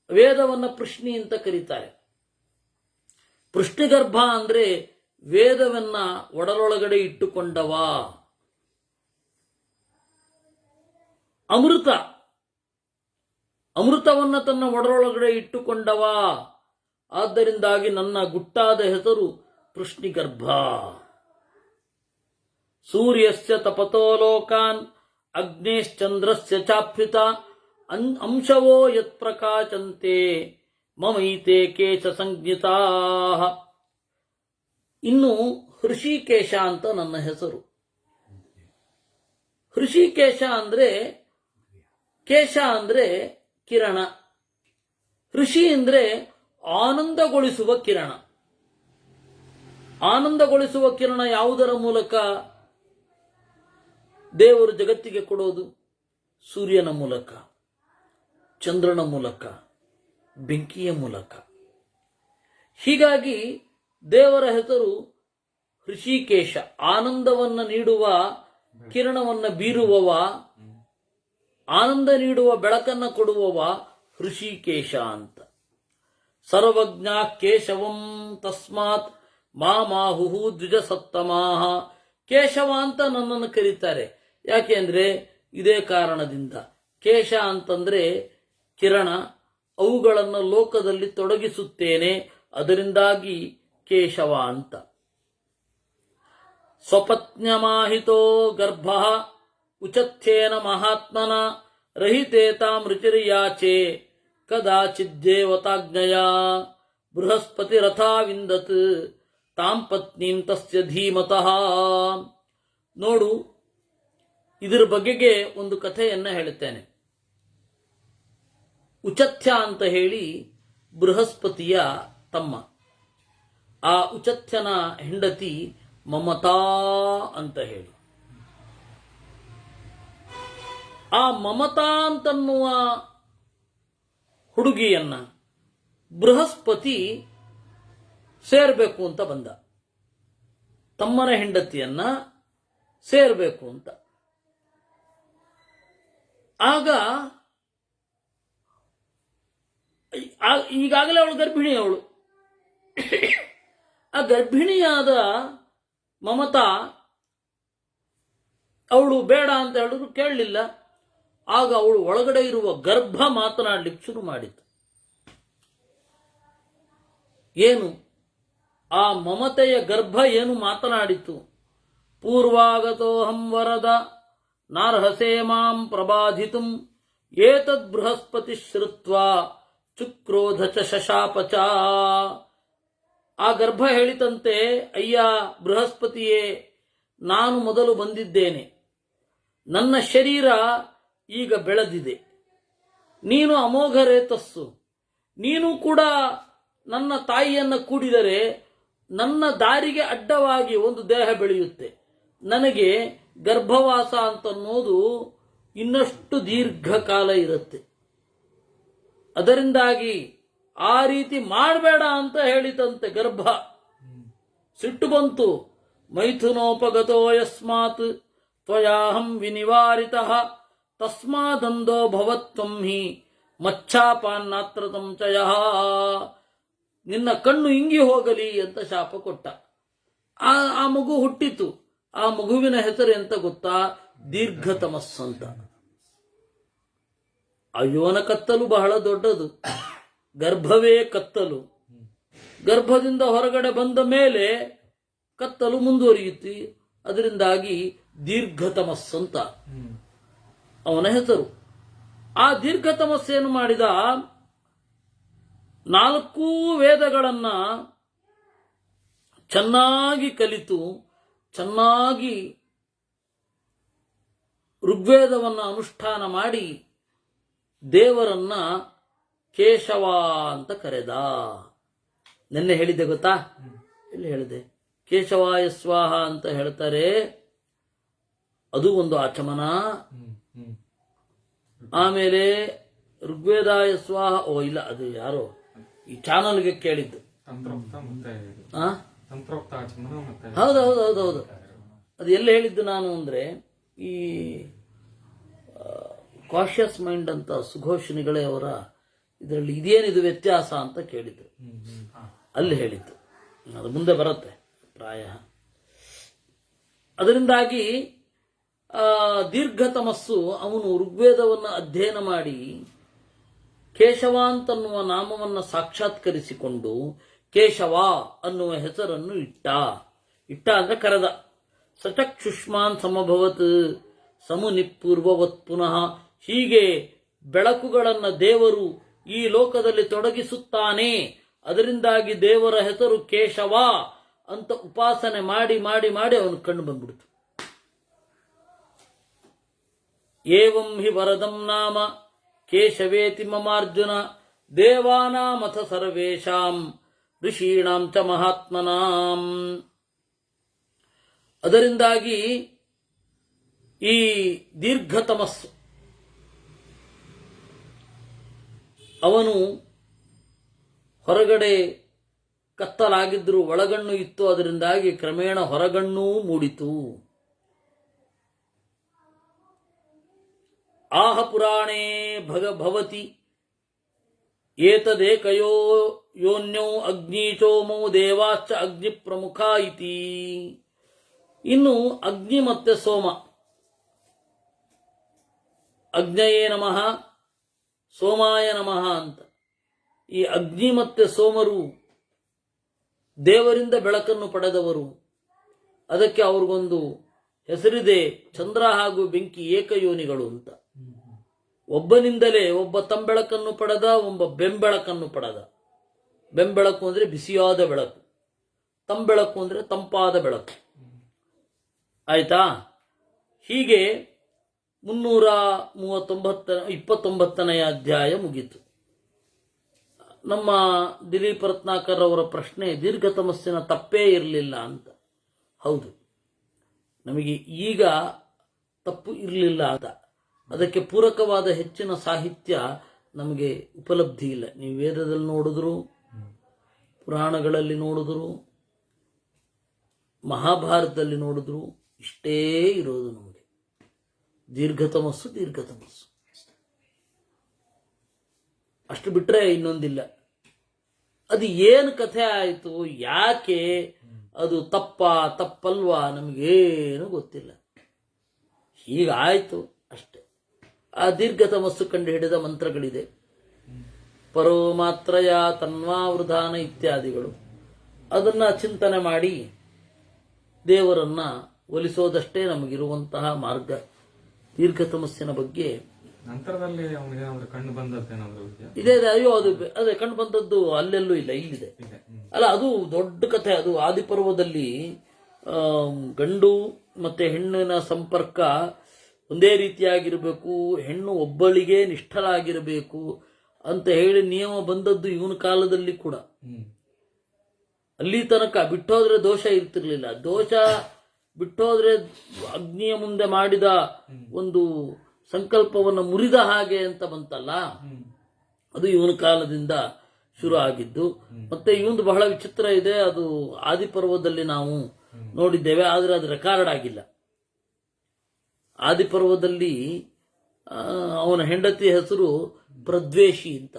ವೇದವನ್ನ ಪೃಷ್ಣಿ ಅಂತ ಕರೀತಾರೆ. ಪೃಷ್ಣಿಗರ್ಭ ಅಂದ್ರೆ ವೇದವನ್ನ ಒಡಲೊಳಗಡೆ ಇಟ್ಟುಕೊಂಡವ. ಅಮೃತ, ಅಮೃತವನ್ನ ತನ್ನ ಒಡಲೊಳಗಡೆ ಇಟ್ಟುಕೊಂಡವ. ಆದ್ದರಿಂದಾಗಿ ನನ್ನ ಗುಟ್ಟಾದ ಹೆಸರು ಪೃಷ್ಣಿಗರ್ಭ. ಸೂರ್ಯಸ್ಯ ತಪತೋ ಲೋಕಾನ್ ಅಗ್ನೇಶ್ಚಂದ್ರಸ್ಯ ಚಾಪ್ಯುತ ಅಂಶವೋ ಯತ್ ಪ್ರಕಾಶಂತೆ ಮಮೈತೆ ಕೇಶ ಸಂಜ್ಞಿತಾ. ಇನ್ನು ಹೃಷಿಕೇಶ ಅಂತ ನನ್ನ ಹೆಸರು. ಹೃಷಿಕೇಶ ಅಂದ್ರೆ, ಕೇಶ ಅಂದ್ರೆ ಕಿರಣ, ಋಷಿ ಅಂದ್ರೆ ಆನಂದಗೊಳಿಸುವ ಕಿರಣ. ಆನಂದಗೊಳಿಸುವ ಕಿರಣ ಯಾವುದರ ಮೂಲಕ ದೇವರು ಜಗತ್ತಿಗೆ ಕೊಡೋದು? ಸೂರ್ಯನ ಮೂಲಕ, ಚಂದ್ರನ ಮೂಲಕ, ಬೆಂಕಿಯ ಮೂಲಕ. ಹೀಗಾಗಿ ದೇವರ ಹೆಸರು ಹೃಷಿಕೇಶ, ಆನಂದವನ್ನ ನೀಡುವ ಕಿರಣವನ್ನ ಬೀರುವವ, ಆನಂದ ನೀಡುವ ಬೆಳಕನ್ನ ಕೊಡುವವ ಹೃಷಿಕೇಶ ಅಂತ. ಸರ್ವಜ್ಞ ಕೇಶವಂ ತಸ್ಮಾತ್ ಮಾಮಾಹುಹು ದ್ವಿಜ ಸತ್ತಮಾಹ. ಕೇಶವ ಅಂತ ನನ್ನನ್ನು ಕರೀತಾರೆ. ಯಾಕೆ ಅಂದ್ರೆ ಇದೇ ಕಾರಣದಿಂದ. ಕೇಶ ಅಂತಂದ್ರೆ ಕಿರಣ, ಅವುಗಳನ್ನು ಲೋಕದಲ್ಲಿ ತೊಡಗಿಸುತ್ತೇನೆ, ಅದರಿಂದಾಗಿ ಕೇಶವ ಅಂತ. ಸ್ವಪತ್ನ್ಯಮಾಹಿತೋ ಗರ್ಭ ಉಚಥ್ಯೇನ ಮಹಾತ್ಮನ ರಹಿತೇತಾಂ ರುಚಿರ್ಯಾಚೆ ಕದಾಚಿದ್ದೇವತಾಜ್ಞಯ ಬೃಹಸ್ಪತಿ ರಥಾ ವಿಂದತ್ ತಾಂ ಪತ್ನೀಂ ತಸ್ಯ ಧೀಮತಃ. ನೋಡು, ಇದರ ಬಗೆಗೆ ಒಂದು ಕಥೆಯನ್ನ ಹೇಳುತ್ತೇನೆ. ಉಚಥ್ಯ ಅಂತ ಹೇಳಿ ಬೃಹಸ್ಪತಿಯ ತಮ್ಮ. ಆ ಉಚಥ್ಯನ ಹೆಂಡತಿ ಮಮತಾ ಅಂತ ಹೇಳಿ. ಆ ಮಮತಾ ಅಂತನ್ನುವ ಹುಡುಗಿಯನ್ನ ಬೃಹಸ್ಪತಿ ಸೇರ್ಬೇಕು ಅಂತ ಬಂದ. ತಮ್ಮನ ಹೆಂಡತಿಯನ್ನ ಸೇರ್ಬೇಕು ಅಂತ. ಆಗ ಈಗಾಗಲೇ ಅವಳು ಗರ್ಭಿಣಿ. ಅವಳು ಆ ಗರ್ಭಿಣಿಯಾದ ಮಮತಾ ಅವಳು ಬೇಡ ಅಂತ ಹೇಳಿದ್ರು ಕೇಳಲಿಲ್ಲ. ಆಗ ಅವಳು ಒಳಗಡೆ ಇರುವ ಗರ್ಭ ಮಾತನಾಡಲಿಕ್ಕೆ ಶುರು ಮಾಡಿತು. ಏನು ಆ ಮಮತೆಯ ಗರ್ಭ ಏನು ಮಾತನಾಡಿತು? ಪೂರ್ವಾಗತೋಹಂ ವರದ ನಾರ್ಹಸೇ ಮಾಂ ಪ್ರಬಾಧಿತುಂ ಏತದ್ ಬೃಹಸ್ಪತಿ ಶ್ರುತ್ವಾ ಚುಕ್ರೋಧ ಚ ಶಶಾಪಚ. ಆ ಗರ್ಭ ಹೇಳಿತಂತೆ, ಅಯ್ಯ ಬೃಹಸ್ಪತಿಯೇ, ನಾನು ಮೊದಲು ಬಂದಿದ್ದೇನೆ, ನನ್ನ ಶರೀರ ಈಗ ಬೆಳೆದಿದೆ, ನೀನು ಅಮೋಘ ರೇತಸ್ಸು, ನೀನು ಕೂಡ ನನ್ನ ತಾಯಿಯನ್ನ ಕೂಡಿದರೆ ನನ್ನ ದಾರಿಗೆ ಅಡ್ಡವಾಗಿ ಒಂದು ದೇಹ ಬೆಳೆಯುತ್ತೆ. ನನಗೆ ಗರ್ಭವಾಸ ಅಂತನ್ನೋದು ಇನ್ನಷ್ಟು ದೀರ್ಘಕಾಲ ಇರುತ್ತೆ. ಅದರಿಂದಾಗಿ ಆ ರೀತಿ ಮಾಡಬೇಡ ಅಂತ ಹೇಳಿತಂತೆ ಗರ್ಭ. ಸಿಟ್ಟು ಬಂತು. ಮೈಥುನೋಪಗತೋ ಯಸ್ಮಾತ್ ತ್ವಯಾಹಂ ವಿನಿವಾರಿತಃ ತಸ್ಮಾದಂದೋ ಭವತ್ವಂ ಹಿ ಮಚ್ಛಾಪಾನ್ನಾತ್ರ ಸಂಚಯಃ. ನಿನ್ನ ಕಣ್ಣು ಇಂಗಿ ಹೋಗಲಿ ಅಂತ ಶಾಪ ಕೊಟ್ಟ. ಆ ಮಗು ಹುಟ್ಟಿತು. ಆ ಮಗುವಿನ ಹೆಸರು ಎಂತ ಗೊತ್ತಾ? ದೀರ್ಘತಮಸ್ಸಂತ. ಅಯ್ಯೋನ ಕತ್ತಲು ಬಹಳ ದೊಡ್ಡದು. ಗರ್ಭವೇ ಕತ್ತಲು. ಗರ್ಭದಿಂದ ಹೊರಗಡೆ ಬಂದ ಮೇಲೆ ಕತ್ತಲು ಮುಂದುವರಿಯುತ್ತೆ. ಅದರಿಂದಾಗಿ ದೀರ್ಘತಮಸ್ಸಂತ ಅವನ ಹೆಸರು. ಆ ದೀರ್ಘತಮಸ್ಸೇನು ಮಾಡಿದ? 4 ವೇದಗಳನ್ನ ಚೆನ್ನಾಗಿ ಕಲಿತು, ಚೆನ್ನಾಗಿ ಋಗ್ವೇದವನ್ನು ಅನುಷ್ಠಾನ ಮಾಡಿ ದೇವರನ್ನ ಕೇಶವ ಅಂತ ಕರೆದ. ನೆನ್ನೆ ಹೇಳಿದ್ದೆ ಗೊತ್ತಾ? ಎಲ್ಲಿ ಹೇಳಿದೆ? ಕೇಶವಾಯ ಸ್ವಾಹ ಅಂತ ಹೇಳ್ತಾರೆ. ಅದು ಒಂದು ಆಚಮನ. ಆಮೇಲೆ ಋಗ್ವೇದಾಯ ಸ್ವಾಹ, ಇಲ್ಲ, ಅದು ಯಾರೋ ಈ ಚಾನಲ್ಗೆ ಕೇಳಿದ್ದು. ಹೌದು. ಅದು ಎಲ್ಲಿ ಹೇಳಿದ್ದು ನಾನು ಅಂದ್ರೆ, ಈ ಕಾಶಿಯಸ್ ಮೈಂಡ್ ಅಂತ ಸುಘೋಷಿನಿಗಳೇ ಅವರ ಇದರಲ್ಲಿ ಇದೇನಿದು ವ್ಯತ್ಯಾಸ ಅಂತ ಕೇಳಿದ್ರು. ಅಲ್ಲಿ ಹೇಳಿದ್ದು. ಅದು ಮುಂದೆ ಬರುತ್ತೆ ಪ್ರಾಯ. ಅದರಿಂದಾಗಿ ದೀರ್ಘತಮಸ್ಸು ಅವನು ಋಗ್ವೇದವನ್ನು ಅಧ್ಯಯನ ಮಾಡಿ ಕೇಶವ ಅಂತನ್ನುವ ನಾಮವನ್ನು ಸಾಕ್ಷಾತ್ಕರಿಸಿಕೊಂಡು ಕೇಶವ ಅನ್ನುವ ಹೆಸರನ್ನು ಇಟ್ಟ ಅಂದ್ರೆ ಕರೆದ. ಸಚಕ್ಷುಷ್ಮಾನ್ ಸಮಭವತ್ ಸಮುನಿಪೂರ್ವವತ್ ಪುನಃ. ಹೀಗೆ ಬೆಳಕುಗಳನ್ನು ದೇವರು ಈ ಲೋಕದಲ್ಲಿ ತೊಡಗಿಸುತ್ತಾನೆ. ಅದರಿಂದಾಗಿ ದೇವರ ಹೆಸರು ಕೇಶವ ಅಂತ ಉಪಾಸನೆ ಮಾಡಿ ಮಾಡಿ ಮಾಡಿ ಅವನು ಕಣ್ಣು ಬಂದ್ಬಿಡ್ತು. ಏವಂ ಹಿ ವರದಂ ನಾಮ ಕೇಶವೇತಿ ಮಮಾರ್ಜುನ ದೇವಾನಾಮಥ ಸರ್ವೇಷಾಂ ಋಷೀಣಾಂ ಚ ಮಹಾತ್ಮನಾಂ. ಅದರಿಂದಾಗಿ ಈ ದೀರ್ಘತಮಸ್ಸು ಅವನು ಹೊರಗಡೆ ಕತ್ತಲಾಗಿದ್ದರೂ ಒಳಗಣ್ಣು ಇತ್ತು. ಅದರಿಂದಾಗಿ ಕ್ರಮೇಣ ಹೊರಗಣ್ಣೂ ಮೂಡಿತು. ಆಹ ಪುರಾಣೇ ಭವತಿ ಏತದೇಕಯೋ ಯೋನ್ಯೋ ಅಗ್ನಿಚೋಮೋ ದೇವಾಶ್ಚ ಅಗ್ನಿ ಪ್ರಮುಖ ಇತಿ. ಇನ್ನು ಅಗ್ನಿ ಮತ್ತೆ ಸೋಮ, ಅಗ್ನಯೇ ನಮಃ ಸೋಮಾಯ ನಮಃ ಅಂತ. ಈ ಅಗ್ನಿ ಮತ್ತೆ ಸೋಮರು ದೇವರಿಂದ ಬೆಳಕನ್ನು ಪಡೆದವರು. ಅದಕ್ಕೆ ಅವ್ರಿಗೊಂದು ಹೆಸರಿದೆ, ಚಂದ್ರ ಹಾಗೂ ಬೆಂಕಿ ಏಕಯೋನಿಗಳು ಅಂತ. ಒಬ್ಬನಿಂದಲೇ ಒಬ್ಬ ತಂಬೆಳಕನ್ನು ಪಡೆದ, ಒಬ್ಬ ಬೆಂಬೆಳಕನ್ನು ಪಡೆದ. ಬೆಂಬೆಳಕು ಅಂದ್ರೆ ಬಿಸಿಯಾದ ಬೆಳಕು, ತಂಬೆಳಕು ಅಂದ್ರೆ ತಂಪಾದ ಬೆಳಕು. ಆಯ್ತಾ? ಹೀಗೆ 329ನೇ ಅಧ್ಯಾಯ ಮುಗೀತು. ನಮ್ಮ ದಿಲೀಪ್ ರತ್ನಾಕರ್ ಅವರ ಪ್ರಶ್ನೆ, ದೀರ್ಘತಮಸ್ಸಿನ ತಪ್ಪೇ ಇರಲಿಲ್ಲ ಅಂತ. ಹೌದು, ನಮಗೆ ಈಗ ತಪ್ಪು ಇರಲಿಲ್ಲ ಅಂತ. ಅದಕ್ಕೆ ಪೂರಕವಾದ ಹೆಚ್ಚಿನ ಸಾಹಿತ್ಯ ನಮಗೆ ಉಪಲಬ್ಧಿ ಇಲ್ಲ. ನೀವು ವೇದದಲ್ಲಿ ನೋಡಿದ್ರು, ಪುರಾಣಗಳಲ್ಲಿ ನೋಡಿದ್ರು, ಮಹಾಭಾರತದಲ್ಲಿ ನೋಡಿದ್ರು, ಇಷ್ಟೇ ಇರೋದು ನಮಗೆ. ದೀರ್ಘತಮಸ್ಸು ಅಷ್ಟು ಬಿಟ್ರೆ ಇನ್ನೊಂದಿಲ್ಲ. ಅದು ಏನು ಕಥೆ ಆಯಿತು, ಯಾಕೆ ಅದು ತಪ್ಪಲ್ವಾ, ನಮಗೇನು ಗೊತ್ತಿಲ್ಲ. ಹೀಗಾಯ್ತು ಅಷ್ಟೆ. ಆ ದೀರ್ಘತಮಸ್ಸು ಕಂಡು ಹಿಡಿದ ಮಂತ್ರಗಳಿದೆ. ಪರೋ ಮಾತ್ರಯ ತನ್ವಾವೃಧಾನ ಇತ್ಯಾದಿಗಳು. ಅದನ್ನ ಚಿಂತನೆ ಮಾಡಿ ದೇವರನ್ನ ಒಲಿಸೋದಷ್ಟೇ ನಮಗಿರುವಂತಹ ಮಾರ್ಗ. ದೀರ್ಘತಮಸ್ಸಿನ ಬಗ್ಗೆ ನಂತರದಲ್ಲಿ ಅವನಿಗೆ ಕಣ್ಣು ಬಂದದ್ದೇನಾದ್ರೂ ಇದೆ. ಅಯ್ಯೋ, ಅದೇ ಕಣ್ಣು ಬಂದದ್ದು ಅಲ್ಲೆಲ್ಲೂ ಇಲ್ಲ, ಇಲ್ಲಿದೆ. ಅಲ್ಲ, ಅದು ದೊಡ್ಡ ಕಥೆ. ಅದು ಆದಿಪರ್ವದಲ್ಲಿ ಗಂಡು ಮತ್ತೆ ಹೆಣ್ಣಿನ ಸಂಪರ್ಕ ಒಂದೇ ರೀತಿಯಾಗಿರಬೇಕು, ಹೆಣ್ಣು ಒಬ್ಬಳಿಗೆ ನಿಷ್ಠರಾಗಿರಬೇಕು ಅಂತ ಹೇಳಿ ನಿಯಮ ಬಂದದ್ದು ಇವನ ಕಾಲದಲ್ಲಿ ಕೂಡ. ಅಲ್ಲಿ ತನಕ ಬಿಟ್ಟೋದ್ರೆ ದೋಷ ಇರ್ತಿರ್ಲಿಲ್ಲ. ದೋಷ ಬಿಟ್ಟೋದ್ರೆ ಅಗ್ನಿಯ ಮುಂದೆ ಮಾಡಿದ ಒಂದು ಸಂಕಲ್ಪವನ್ನು ಮುರಿದ ಹಾಗೆ ಅಂತ ಬಂತಲ್ಲ, ಅದು ಇವನ ಕಾಲದಿಂದ ಶುರು ಆಗಿದ್ದು. ಮತ್ತೆ ಇವೊಂದು ಬಹಳ ವಿಚಿತ್ರ ಇದೆ, ಅದು ಆದಿಪರ್ವದಲ್ಲಿ ನಾವು ನೋಡಿದ್ದೇವೆ, ಆದರೆ ಅದು ರೆಕಾರ್ಡ್ ಆಗಿಲ್ಲ. ಆದಿಪರ್ವದಲ್ಲಿ ಅವನ ಹೆಂಡತಿ ಹೆಸರು ಪ್ರದ್ವೇಷಿ ಅಂತ.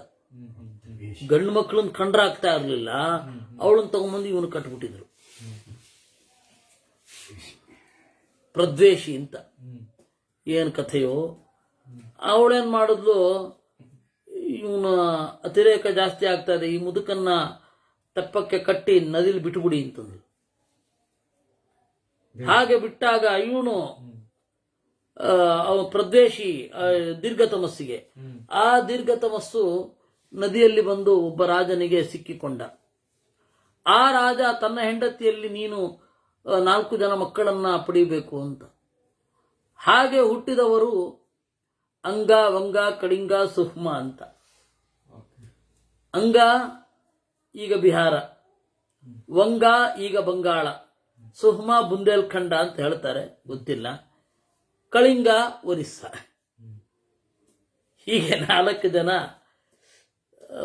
ಗಂಡು ಮಕ್ಕಳನ್ನ ಕಂಡ್ರಾಗ್ತಾ ಇರಲಿಲ್ಲ, ಅವಳನ್ನ ತಗೊಂಬಂದು ಇವನು ಕಟ್ಬಿಟ್ಟಿದ್ರು, ಪ್ರದ್ವೇಷಿ ಅಂತ. ಏನ್ ಕಥೆಯೋ. ಅವಳೇನ್ ಮಾಡಿದ್ಲು, ಇವನ ಅತಿರೇಕ ಜಾಸ್ತಿ ಆಗ್ತಾ ಇದೆ, ಈ ಮುದುಕನ್ನ ತೆಪ್ಪಕ್ಕೆ ಕಟ್ಟಿ ನದಿಲಿ ಬಿಟ್ಟುಬಿಡಿ ಅಂತಂದ್ರು. ಹಾಗೆ ಬಿಟ್ಟಾಗ ಇವನು ಪ್ರದ್ವೇಷಿ ದೀರ್ಘ ತಮಸ್ಸಿಗೆ, ಆ ದೀರ್ಘ ತಮಸ್ಸು ನದಿಯಲ್ಲಿ ಬಂದು ಒಬ್ಬ ರಾಜನಿಗೆ ಸಿಕ್ಕಿಕೊಂಡ. ಆ ರಾಜ ತನ್ನ ಹೆಂಡತಿಯಲ್ಲಿ ನೀನು 4 ಜನ ಮಕ್ಕಳನ್ನ ಪಡಿಬೇಕು ಅಂತ. ಹಾಗೆ ಹುಟ್ಟಿದವರು ಅಂಗ, ವಂಗ, ಕಳಿಂಗ, ಸುಹ್ಮ ಅಂತ. ಅಂಗ ಈಗ ಬಿಹಾರ, ವಂಗ ಈಗ ಬಂಗಾಳ, ಸುಹ್ಮ ಬುಂದೇಲ್ಖಂಡ ಅಂತ ಹೇಳ್ತಾರೆ, ಗೊತ್ತಿಲ್ಲ, ಕಳಿಂಗ ಒರಿಸ್ಸಾ. ಹೀಗೆ 4 ಜನ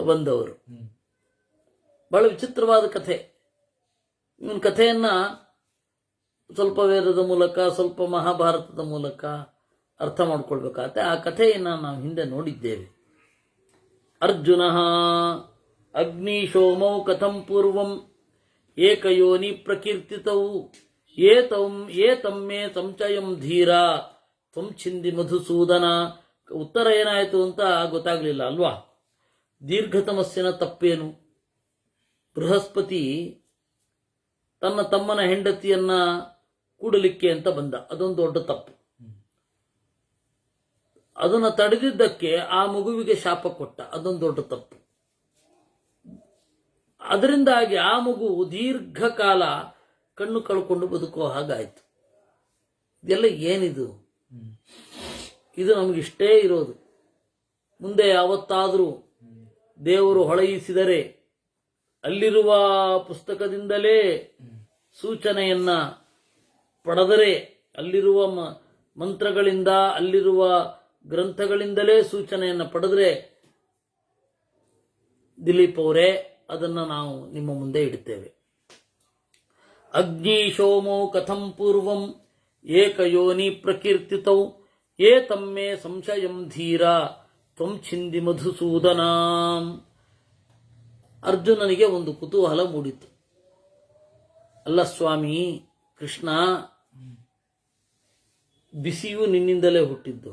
ಬಂದವರು. ಬಹಳ ವಿಚಿತ್ರವಾದ ಕಥೆ. ಇವನ ಕಥೆಯನ್ನ ಸ್ವಲ್ಪ ವೇದದ ಮೂಲಕ, ಸ್ವಲ್ಪ ಮಹಾಭಾರತದ ಮೂಲಕ ಅರ್ಥ ಮಾಡ್ಕೊಳ್ಬೇಕಾಗತ್ತೆ. ಆ ಕಥೆಯನ್ನ ನಾವು ಹಿಂದೆ ನೋಡಿದ್ದೇವೆ. ಅರ್ಜುನ ಅಗ್ನಿಶೋಮೌ ಕಥಂ ಪೂರ್ವಂ ಏಕಯೋನಿ ಪ್ರಕೀರ್ತಿತೌ ಏತಂ ಮೇ ಸಂಚಯಂ ಧೀರ ತ್ವಂ ಛಿಂದಿ ಮಧುಸೂದನ. ಉತ್ತರ ಏನಾಯಿತು ಅಂತ ಗೊತ್ತಾಗ್ಲಿಲ್ಲ ಅಲ್ವಾ. ದೀರ್ಘತಮಸ್ಸಿನ ತಪ್ಪೇನು? ಬೃಹಸ್ಪತಿ ತನ್ನ ತಮ್ಮನ ಹೆಂಡತಿಯನ್ನ ಕೂಡಲಿಕ್ಕೆ ಅಂತ ಬಂದ, ಅದೊಂದು ದೊಡ್ಡ ತಪ್ಪು. ಅದನ್ನ ತಡೆದಿದ್ದಕ್ಕೆ ಆ ಮಗುವಿಗೆ ಶಾಪ ಕೊಟ್ಟ, ಅದೊಂದು ದೊಡ್ಡ ತಪ್ಪು. ಅದರಿಂದಾಗಿ ಆ ಮಗು ದೀರ್ಘಕಾಲ ಕಣ್ಣು ಕಳ್ಕೊಂಡು ಬದುಕುವ ಹಾಗಾಯ್ತು. ಇದೆಲ್ಲ ಏನಿದು? ಇದು ನಮಗಿಷ್ಟೇ ಇರೋದು. ಮುಂದೆ ಯಾವತ್ತಾದರೂ ದೇವರು ಹೊಳೆಯಿಸಿದರೆ ಅಲ್ಲಿರುವ ಪುಸ್ತಕದಿಂದಲೇ ಸೂಚನೆಯನ್ನ ಪಡೆದರೆ, ಅಲ್ಲಿರುವ ಮಂತ್ರಗಳಿಂದ, ಅಲ್ಲಿರುವ ಗ್ರಂಥಗಳಿಂದಲೇ ಸೂಚನೆಯನ್ನು ಪಡೆದರೆ, ದಿಲೀಪ್ ಅವರೇ, ಅದನ್ನ ನಾವು ನಿಮ್ಮ ಮುಂದೆ ಇಡುತ್ತೇವೆ. ಅಗ್ನಿಶೋಮೋ ಕಥಂ ಪೂರ್ವಂ ಏಕಯೋನಿ ಪ್ರಕೀರ್ತಿತೌ ಏತಂ ಮೇ ಸಂಶಯಂ ಧೀರ ತ್ವಂ ಛಿಂದಿ ಮಧುಸೂದನ. ಅರ್ಜುನನಿಗೆ ಒಂದು ಕುತೂಹಲ ಮೂಡಿತು. ಅಲ್ಲ ಸ್ವಾಮಿ ಕೃಷ್ಣ, ಬಿಸಿಯು ನಿನ್ನಿಂದಲೇ ಹುಟ್ಟಿದ್ದು,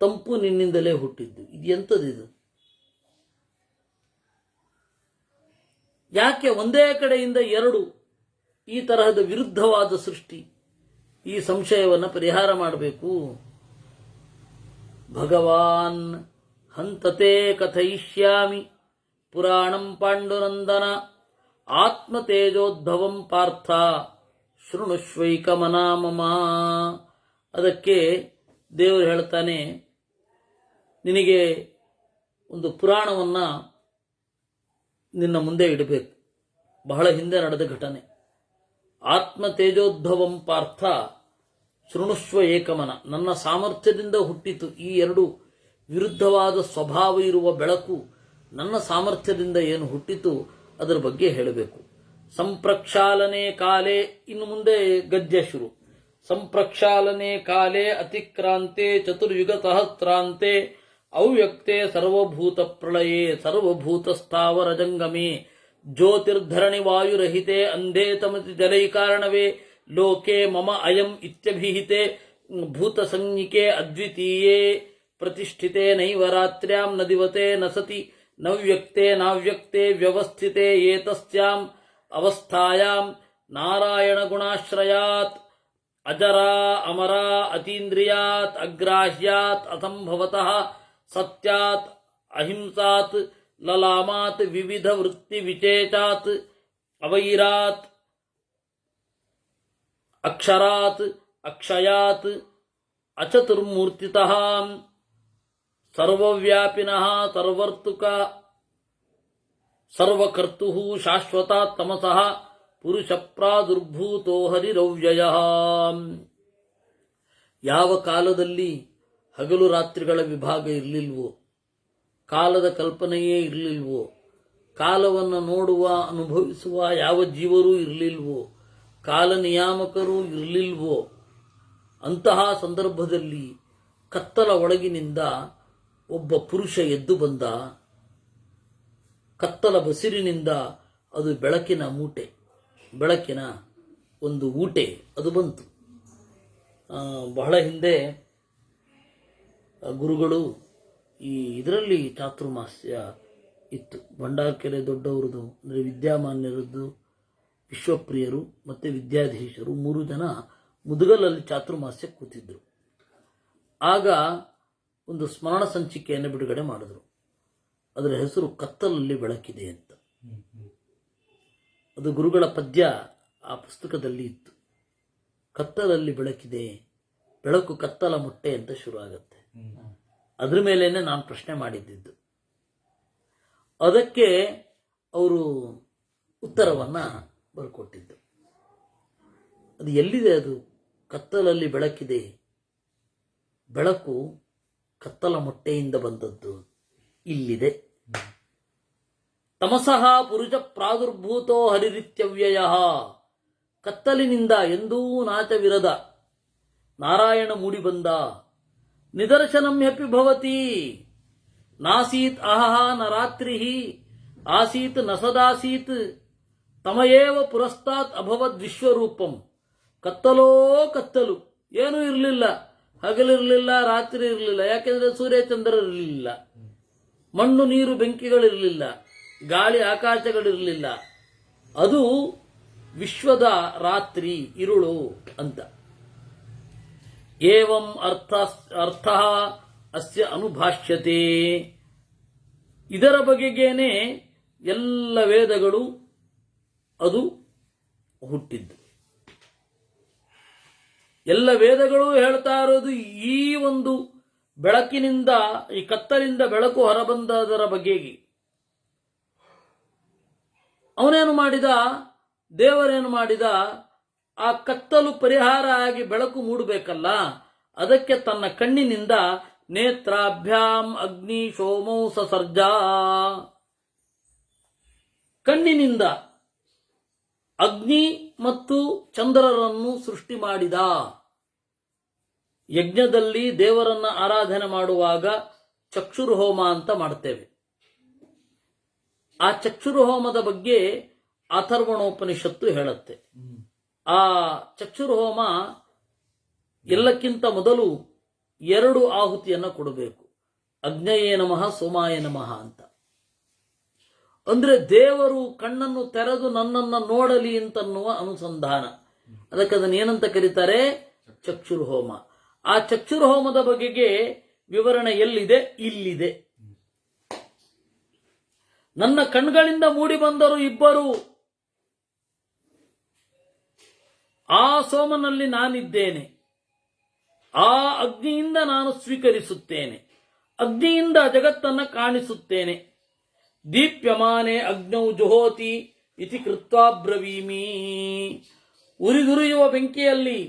ತಂಪು ನಿನ್ನಿಂದಲೇ ಹುಟ್ಟಿದ್ದು, ಇದು ಎಂಥದಿದು? ಯಾಕೆ ಒಂದೇ ಕಡೆಯಿಂದ 2 ಈ ತರಹದ ವಿರುದ್ಧವಾದ ಸೃಷ್ಟಿ? ಈ ಸಂಶಯವನ್ನು ಪರಿಹಾರ ಮಾಡಬೇಕು. ಭಗವಾನ್ ಹಂತತೆ ಕಥಯಿಷ್ಯಾಮಿ ಪುರಾಣಂ ಪಾಂಡುನಂದನ ಆತ್ಮತೇಜೋದ್ಭವಂ ಪಾರ್ಥ ಶೃಣುಷ್ವೈಕಮನಾ ಮಮ. ಅದಕ್ಕೆ ದೇವರು ಹೇಳ್ತಾನೆ, ನಿನಗೆ ಒಂದು ಪುರಾಣವನ್ನ ನಿನ್ನ ಮುಂದೆ ಇಡಬೇಕು. ಬಹಳ ಹಿಂದೆ ನಡೆದ ಘಟನೆ. ಆತ್ಮ ತೇಜೋದ್ಭವಂ ಪಾರ್ಥ ಶೃಣುಷ್ವ ಏಕಮನ. ನನ್ನ ಸಾಮರ್ಥ್ಯದಿಂದ ಹುಟ್ಟಿತು ಈ 2 ವಿರುದ್ಧವಾದ ಸ್ವಭಾವ ಇರುವ ಬೆಳಕು. ನನ್ನ ಸಾಮರ್ಥ್ಯದಿಂದ ಏನು ಹುಟ್ಟಿತು ಅದರ ಬಗ್ಗೆ ಹೇಳಬೇಕು. ಸಂಪ್ರಕ್ಷಾಲನೆ ಕಾಲೇ, ಇನ್ನು ಮುಂದೆ ಗದ್ಯ ಶುರು. ಸಂಪ್ರಕ್ಷಾಲನೆ ಕಾಲೇ ಅತಿಕ್ರಾಂತೆ ಚತುರ್ಯುಗ ಸಹಸ್ರಾಂತೆ ಅವ್ಯಕ್ತೆ ಸರ್ವಭೂತ ಪ್ರಳಯೇ ಸರ್ವಭೂತ ಸ್ಥಾವರ ಜಂಗಮೇ ಜ್ಯೋತಿರ್ಧರಣಿ ವಾಯುರಹಿತೆ ಅಂಧೇ ತಮತಿ ಜಲೈಕಾರಣವೇ ಲೋಕೆ ಮಮ ಅಯಂ ಇತ್ಯಭಿಹಿತೆ ಭೂತ ಸಂಜ್ಞಿಕೆ ಅದ್ವಿತೀಯೇ ಪ್ರತಿಷ್ಠಿತೆ ನೈವರಾತ್ರ್ಯಾಂ ನ ದಿವತೆ ನ ಸತಿ ನವ್ಯಕ್ತೆ ನಾವ್ಯಕ್ತೆ ವ್ಯವಸ್ಥಿತೆ ಏತಸ್ಯಾಂ ಅವಸ್ಥಾಯಾಂ ನಾರಾಯಣ ಗುಣಾಶ್ರಯಾತ್ ಅಜರಾ ಅಮರಾ ಅತೀಂದ್ರಿಯಾತ್ ಅಗ್ರಾಹ್ಯಾತ್ ಅಸಂಭವತಃ ಸತ್ಯಾತ್ ಅಹಿಂಸಾತ್ ಲಲಾಮಾತ್ ವಿವಿಧ ವೃತ್ತಿ ವಿಚೇತಾತ್ ಅವೈರಾತ್ ಅಕ್ಷರಾತ್ ಅಕ್ಷಯಾತ್ ಅಚತುರ್ಮೂರ್ತಿತಃ ಸರ್ವವ್ಯಾಪಿನಃ ಸರ್ವರ್ತುಕ ಸರ್ವಕರ್ತುಃ ಶಾಶ್ವತಾತ್ ತಮಸಃ ಪುರುಷ ಪ್ರಾದುರ್ಭೂತೋ ಹರಿರವ್ಯಯಃ. ಯಾವ ಕಾಲದಲ್ಲಿ ಹಗಲು ರಾತ್ರಿಗಳ ವಿಭಾಗ ಇರಲಿಲ್ವೋ, ಕಾಲದ ಕಲ್ಪನೆಯೇ ಇರಲಿಲ್ವೋ, ಕಾಲವನ್ನು ನೋಡುವ ಅನುಭವಿಸುವ ಯಾವ ಜೀವರೂ ಇರಲಿಲ್ವೋ, ಕಾಲ ನಿಯಾಮಕರೂ ಇರಲಿಲ್ವೋ, ಅಂತಹ ಸಂದರ್ಭದಲ್ಲಿ ಕತ್ತಲ ಒಳಗಿನಿಂದ ಒಬ್ಬ ಪುರುಷ ಎದ್ದು ಬಂದ. ಕತ್ತಲ ಬಸಿರಿನಿಂದ ಅದು ಬೆಳಕಿನ ಮೂಟೆ, ಬೆಳಕಿನ ಒಂದು ಊಟೆ ಅದು ಬಂತು. ಬಹಳ ಹಿಂದೆ ಗುರುಗಳು ಇದರಲ್ಲಿ ಚಾತುರ್ಮಾಸ್ಯ ಇತ್ತು. ಭಂಡಾರಕೆರೆ ದೊಡ್ಡವರದು ಅಂದರೆ ವಿದ್ಯಾಮಾನ್ಯರದ್ದು, ವಿಶ್ವಪ್ರಿಯರು ಮತ್ತು ವಿದ್ಯಾಧೀಶರು 3 ಜನ ಮುದುಗಲಲ್ಲಿ ಚಾತುರ್ಮಾಸ್ಯ ಕೂತಿದ್ರು. ಆಗ ಒಂದು ಸ್ಮರಣ ಸಂಚಿಕೆಯನ್ನು ಬಿಡುಗಡೆ ಮಾಡಿದ್ರು. ಅದರ ಹೆಸರು ಕತ್ತಲಲ್ಲಿ ಬೆಳಕಿದೆ ಅಂತ. ಅದು ಗುರುಗಳ ಪದ್ಯ ಆ ಪುಸ್ತಕದಲ್ಲಿ ಇತ್ತು. ಕತ್ತಲಲ್ಲಿ ಬೆಳಕಿದೆ, ಬೆಳಕು ಕತ್ತಲ ಮೊಟ್ಟೆ ಅಂತ ಶುರು ಆಗತ್ತೆ. ಅದ್ರ ಮೇಲೇನೆ ನಾನು ಪ್ರಶ್ನೆ ಮಾಡಿದ್ದಿದ್ದು. ಅದಕ್ಕೆ ಅವರು ಉತ್ತರವನ್ನ ಬರ್ಕೊಟ್ಟಿದ್ದು. ಅದು ಎಲ್ಲಿದೆ? ಅದು ಕತ್ತಲಲ್ಲಿ ಬೆಳಕಿದೆ, ಬೆಳಕು ಕತ್ತಲ ಮೊಟ್ಟೆಯಿಂದ ಬಂದದ್ದು ಇಲ್ಲಿದೆ. ತಮಸಃ ಪುರುಷ ಪ್ರಾದುರ್ಭೂತೋ ಹರಿರಿತ್ಯವ್ಯಯ. ಕತ್ತಲಿನಿಂದ ಎಂದೂ ನಾಚವಿರದ ನಾರಾಯಣ ಮೂಡಿ ಬಂದ. ನಿದರ್ಶನಂ ಹ್ಯಪಿ ಭವತಿ ನಾಸೀತ್ ಅಹಹ ನ ರಾತ್ರಿ ಆಸೀತ್ ನ ಸದಾಸೀತ್ ತಮಯೇವ ಪುರಸ್ತಾತ್ ಅಭವದ್ ವಿಶ್ವರೂಪಂ. ಕತ್ತಲೋ ಕತ್ತಲು, ಏನೂ ಇರಲಿಲ್ಲ, ಹಗಲಿರಲಿಲ್ಲ, ರಾತ್ರಿ ಇರಲಿಲ್ಲ. ಯಾಕೆಂದ್ರೆ ಸೂರ್ಯಚಂದ್ರ ಇರಲಿಲ್ಲ, ಮಣ್ಣು ನೀರು ಬೆಂಕಿಗಳಿರಲಿಲ್ಲ, ಗಾಳಿ ಆಕಾಶಗಳಿರಲಿಲ್ಲ. ಅದು ವಿಶ್ವದ ರಾತ್ರಿ, ಇರುಳು ಅಂತ. ಏವಂ ಅರ್ಥ ಅಸ್ಯ ಅನುಭಾಷ್ಯತೆ. ಇದರ ಬಗೆಗೇನೆ ಎಲ್ಲ ವೇದಗಳು ಅದು ಹುಟ್ಟಿದ್ದು. ಎಲ್ಲ ವೇದಗಳು ಹೇಳ್ತಾ ಇರೋದು ಈ ಒಂದು ಬೆಳಕಿನಿಂದ, ಈ ಕತ್ತಲಿಂದ ಬೆಳಕು ಹೊರಬಂದದರ ಬಗೆಗೆ. ಅವನೇನು ಮಾಡಿದ? ದೇವರೇನು ಮಾಡಿದ? ಆ ಕತ್ತಲು ಪರಿಹಾರ ಆಗಿ ಬೆಳಕು ಮೂಡಬೇಕಲ್ಲ, ಅದಕ್ಕೆ ತನ್ನ ಕಣ್ಣಿನಿಂದ ನೇತ್ರಾಭ್ಯಾಂ ಅಗ್ನಿ ಸೋಮೌ ಸಸರ್ಜಾ, ಕಣ್ಣಿನಿಂದ ಅಗ್ನಿ ಮತ್ತು ಚಂದ್ರರನ್ನು ಸೃಷ್ಟಿ ಮಾಡಿದ. ಯಜ್ಞದಲ್ಲಿ ದೇವರನ್ನ ಆರಾಧನೆ ಮಾಡುವಾಗ ಚಕ್ಷುರ್ಹೋಮ ಅಂತ ಮಾಡ್ತೇವೆ. ಆ ಚಕ್ಷುರ್ಹೋಮದ ಬಗ್ಗೆ ಅಥರ್ವಣೋಪನಿಷತ್ತು ಹೇಳುತ್ತೆ. ಆ ಚಕ್ಷುರ್ಹೋಮ ಎಲ್ಲಕ್ಕಿಂತ ಮೊದಲು 2 ಆಹುತಿಯನ್ನು ಕೊಡಬೇಕು. ಅಗ್ನಯೇ ನಮಃ ಸೋಮಾಯ ನಮಃ ಅಂತ. ಅಂದ್ರೆ ದೇವರು ಕಣ್ಣನ್ನು ತೆರೆದು ನನ್ನನ್ನು ನೋಡಲಿ ಅಂತನ್ನುವ ಅನುಸಂಧಾನ. ಅದಕ್ಕೆ ಅದನ್ನು ಏನಂತ ಕರೀತಾರೆ? ಚಕ್ಷುರ್ಹೋಮ. ಆ ಚಕ್ಷುರ್ಹೋಮದ ಬಗೆಗೆ ವಿವರಣೆ ಎಲ್ಲಿದೆ? ಇಲ್ಲಿದೆ. ನನ್ನ ಕಣ್ಗಳಿಂದ ಮೂಡಿ ಬಂದರು ಇಬ್ಬರು. ಆ ಸೋಮನಲ್ಲಿ ನಾನಿದ್ದೇನೆ, ಆ ಅಗ್ನಿಯಿಂದ ನಾನು ಸ್ವೀಕರಿಸುತ್ತೇನೆ, ಅಗ್ನಿಯಿಂದ ಜಗತ್ತನ್ನ ಕಾಣಿಸುತ್ತೇನೆ. ದೀಪ್ಯಮಾನೆ ಅಗ್ನೌ ಜುಹೋತಿ ಇತಿ ಕೃತ್ವಾ ಬ್ರವೀಮಿ. ಉರಿದುರಿಯುವ ಬೆಂಕಿಯಲ್ಲಿ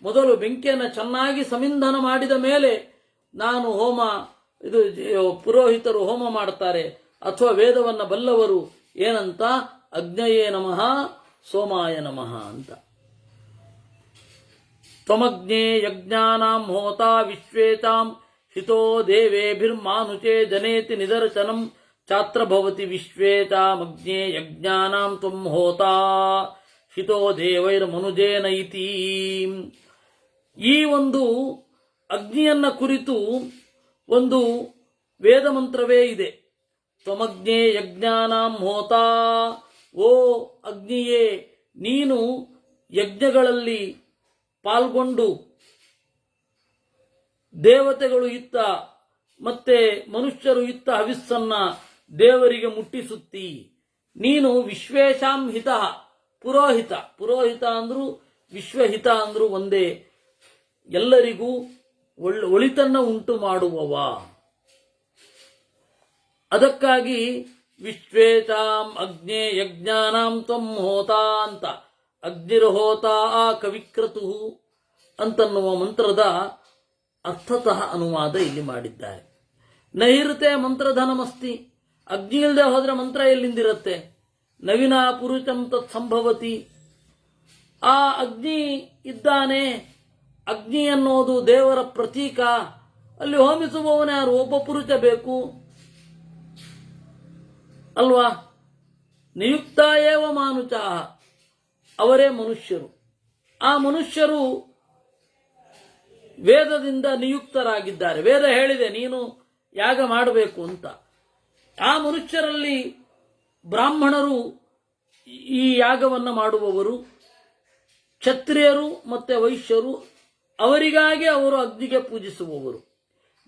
ಮೊದಲು ಬೆಂಕಿಯನ್ನು ಚೆನ್ನಾಗಿ ಸಮಿಂಧನ ಮಾಡಿದ ಮೇಲೆ ನಾನು ಪುರೋಹಿತರು ಹೋಮ ಮಾಡ್ತಾರೆ, ಅಥವಾ ವೇದವನ್ನ ಬಲ್ಲವರು ಏನಂತ? ಅಗ್ನಯೇ ನಮಃ ಸೋಮಾಯ ನಮಃ ಅಂತ. ತ್ವಮಗ್ನೇ ಯಜ್ಞಾನಾಂ ಹೋತಾ ವಿಶ್ವೇತಾಂ ಹಿತೋ ದೇವೇಭಿರ್ಮಾನುಚೇ ಜನೇತಿ ನಿದರ್ಶನಂ ಚಾತ್ರ ಭವತಿ ವಿಶ್ವೇತಾಮಗ್ನೇ ಯಜ್ಞಾನಾಂ ತ್ವಂ ಹೋತಾ ಹಿತೋ ದೇವೈರ್ಮನುಜೇನ ಇತಿ. ಈ ಒಂದು ಅಗ್ನಿಯನ್ನ ಕುರಿತು ಒಂದು ವೇದ ಮಂತ್ರವೇ ಇದೆ. ತ್ವಮಗ್ನೇ ಯಜ್ಞಾನಾಂ ಹೋತಾ, ಓ ಅಗ್ನಿಯೇ, ನೀನು ಯಜ್ಞಗಳಲ್ಲಿ ಪಾಲ್ಗೊಂಡು ದೇವತೆಗಳು ಇತ್ತ ಮತ್ತೆ ಮನುಷ್ಯರು ಇತ್ತ ಹವಿಸ್ಸನ್ನ ದೇವರಿಗೆ ಮುಟ್ಟಿಸುತ್ತಿ. ನೀನು ವಿಶ್ವೇಶಾಂ ಹಿತ, ಪುರೋಹಿತ. ಪುರೋಹಿತ ಅಂದ್ರು ವಿಶ್ವಹಿತ ಅಂದ್ರು ಒಂದೇ, ಎಲ್ಲರಿಗೂ ಒಳಿತನ್ನ ಉಂಟು ಮಾಡುವವ. ಅದಕ್ಕಾಗಿ ವಿಶ್ವೇಶಾಂ ಅಗ್ನೇ ಯಜ್ಞಾನಾಂ ತ್ವಂ ಹೋತಾ ಅಂತ. ಅಗ್ನಿರ್ಹೋತಾ ಕವಿಕ್ರತು ಅಂತನ್ನುವ ಮಂತ್ರದ ಅರ್ಥತಃ ಅನುವಾದ ಇಲ್ಲಿ ಮಾಡಿದ್ದಾರೆ. ನೈಋತೆ ಮಂತ್ರಧನಮಸ್ತಿ, ಅಗ್ನಿ ಇಲ್ಲದೆ ಹೋದ್ರೆ ಮಂತ್ರ ಎಲ್ಲಿಂದಿರುತ್ತೆ? ನವೀನ ಪುರುಷಂ ತತ್ ಸಂಭವತಿ. ಆ ಅಗ್ನಿ ಇದ್ದಾನೆ. ಅಗ್ನಿ ಅನ್ನೋದು ದೇವರ ಪ್ರತೀಕ. ಅಲ್ಲಿ ಹೋಮಿಸುವವನ್ಯಾರು? ಒಬ್ಬ ಪುರುಷ ಬೇಕು ಅಲ್ವಾ? ನಿಯುಕ್ತ ಏವ ಮಾನುಚ, ಅವರೇ ಮನುಷ್ಯರು. ಆ ಮನುಷ್ಯರು ವೇದದಿಂದ ನಿಯುಕ್ತರಾಗಿದ್ದಾರೆ. ವೇದ ಹೇಳಿದೆ ನೀನು ಯಾಗ ಮಾಡಬೇಕು ಅಂತ. ಆ ಮನುಷ್ಯರಲ್ಲಿ ಬ್ರಾಹ್ಮಣರು ಈ ಯಾಗವನ್ನು ಮಾಡುವವರು, ಕ್ಷತ್ರಿಯರು ಮತ್ತೆ ವೈಶ್ಯರು ಅವರಿಗಾಗಿ ಅವರು ಅಗ್ನಿಗೆ ಪೂಜಿಸುವವರು,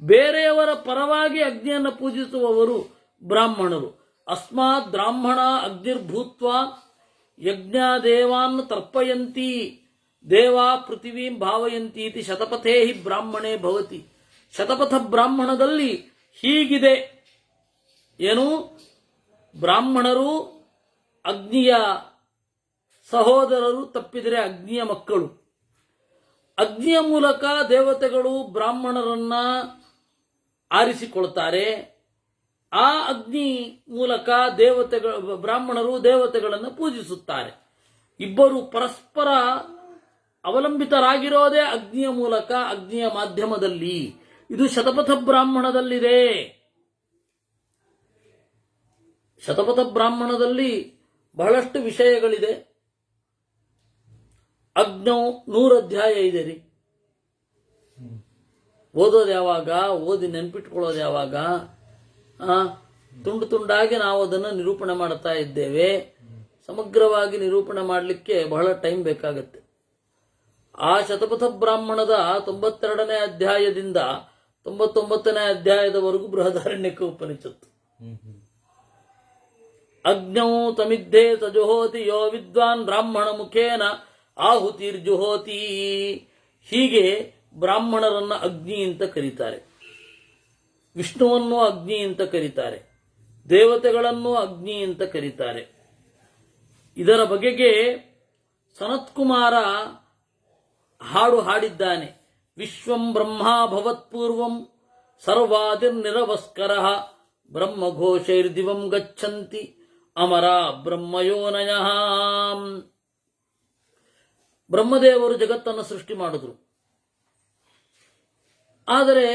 ಬೇರೆಯವರ ಪರವಾಗಿ ಅಗ್ನಿಯನ್ನು ಪೂಜಿಸುವವರು ಬ್ರಾಹ್ಮಣರು. ಅಸ್ಮಾತ್ ಬ್ರಾಹ್ಮಣ ಅಗ್ನಿರ್ಭೂತ್ವ ಯಜ್ಞ ದೇವಾನ್ ತರ್ಪಯಂತಿ ದೇವಾ ಪೃಥಿವೀಂ ಭಾವಯಂತಿ ಇತಿ ಶತಪಥೇ ಹಿ ಬ್ರಾಹ್ಮಣೇ ಭವತಿ. ಶತಪಥ ಬ್ರಾಹ್ಮಣದಲ್ಲಿ ಹೀಗಿದೆ. ಏನು? ಬ್ರಾಹ್ಮಣರು ಅಗ್ನಿಯ ಸಹೋದರರು, ತಪ್ಪಿದರೆ ಅಗ್ನಿಯ ಮಕ್ಕಳು. ಅಗ್ನಿಯ ಮೂಲಕ ದೇವತೆಗಳು ಬ್ರಾಹ್ಮಣರನ್ನ ಆರಿಸಿಕೊಳ್ತಾರೆ. ಆ ಅಗ್ನಿ ಮೂಲಕ ಬ್ರಾಹ್ಮಣರು ದೇವತೆಗಳನ್ನು ಪೂಜಿಸುತ್ತಾರೆ. ಇಬ್ಬರು ಪರಸ್ಪರ ಅವಲಂಬಿತರಾಗಿರೋದೇ ಅಗ್ನಿಯ ಮೂಲಕ, ಅಗ್ನಿಯ ಮಾಧ್ಯಮದಲ್ಲಿ. ಇದು ಶತಪಥ ಬ್ರಾಹ್ಮಣದಲ್ಲಿದೆ. ಶತಪಥ ಬ್ರಾಹ್ಮಣದಲ್ಲಿ ಬಹಳಷ್ಟು ವಿಷಯಗಳಿದೆ. ಅಗ್ನೌ 100 ಅಧ್ಯಾಯ ಇದೆ ರೀ. ಓದೋದು ಯಾವಾಗ? ಓದಿ ನೆನ್ಪಿಟ್ಕೊಳ್ಳೋದು ಯಾವಾಗ? ತುಂಡು ತುಂಡಾಗಿ ನಾವು ಅದನ್ನು ನಿರೂಪಣೆ ಮಾಡ್ತಾ ಇದ್ದೇವೆ. ಸಮಗ್ರವಾಗಿ ನಿರೂಪಣೆ ಮಾಡಲಿಕ್ಕೆ ಬಹಳ ಟೈಮ್ ಬೇಕಾಗತ್ತೆ. ಆ ಶತಪಥ ಬ್ರಾಹ್ಮಣದ 92ನೇ ಅಧ್ಯಾಯದಿಂದ 99ನೇ ಅಧ್ಯಾಯದವರೆಗೂ ಬೃಹದಾರಣ್ಯಕ ಉಪನಿಷತ್ತು. ಅಗ್ನೌ ತಮಿದ್ಧೇ ಸಜುಹೋತಿ ಯೋ ವಿದ್ವಾನ್ ಬ್ರಾಹ್ಮಣ ಮುಖೇನ ಆಹುತಿರ್ಜುಹೋತಿ. ಹೀಗೆ ಬ್ರಾಹ್ಮಣರನ್ನ ಅಗ್ನಿ ಅಂತ ಕರೀತಾರೆ, ವಿಷ್ಣುವನ್ನು ಅಗ್ನಿ ಅಂತ ಕರೀತಾರೆ, ದೇವತೆಗಳನ್ನು ಅಗ್ನಿ ಅಂತ ಕರೀತಾರೆ. ಇದರ ಬಗೆಗೆ ಸನತ್ಕುಮಾರ ಹಾಡು ಹಾಡಿದ್ದಾನೆ. ವಿಶ್ವಂ ಬ್ರಹ್ಮ ಭವತ್ಪೂರ್ವಂ ಸರ್ವಾದಿರ್ನಿರವಸ್ಕರಃ ಬ್ರಹ್ಮಘೋಷೈರ್ದಿವಂ ಗಚ್ಚಂತಿ ಅಮರ ಬ್ರಹ್ಮಯೋನಯಃ. ಬ್ರಹ್ಮದೇವರು ಜಗತ್ತನ್ನು ಸೃಷ್ಟಿ ಮಾಡಿದ್ರು. ಆದರೆ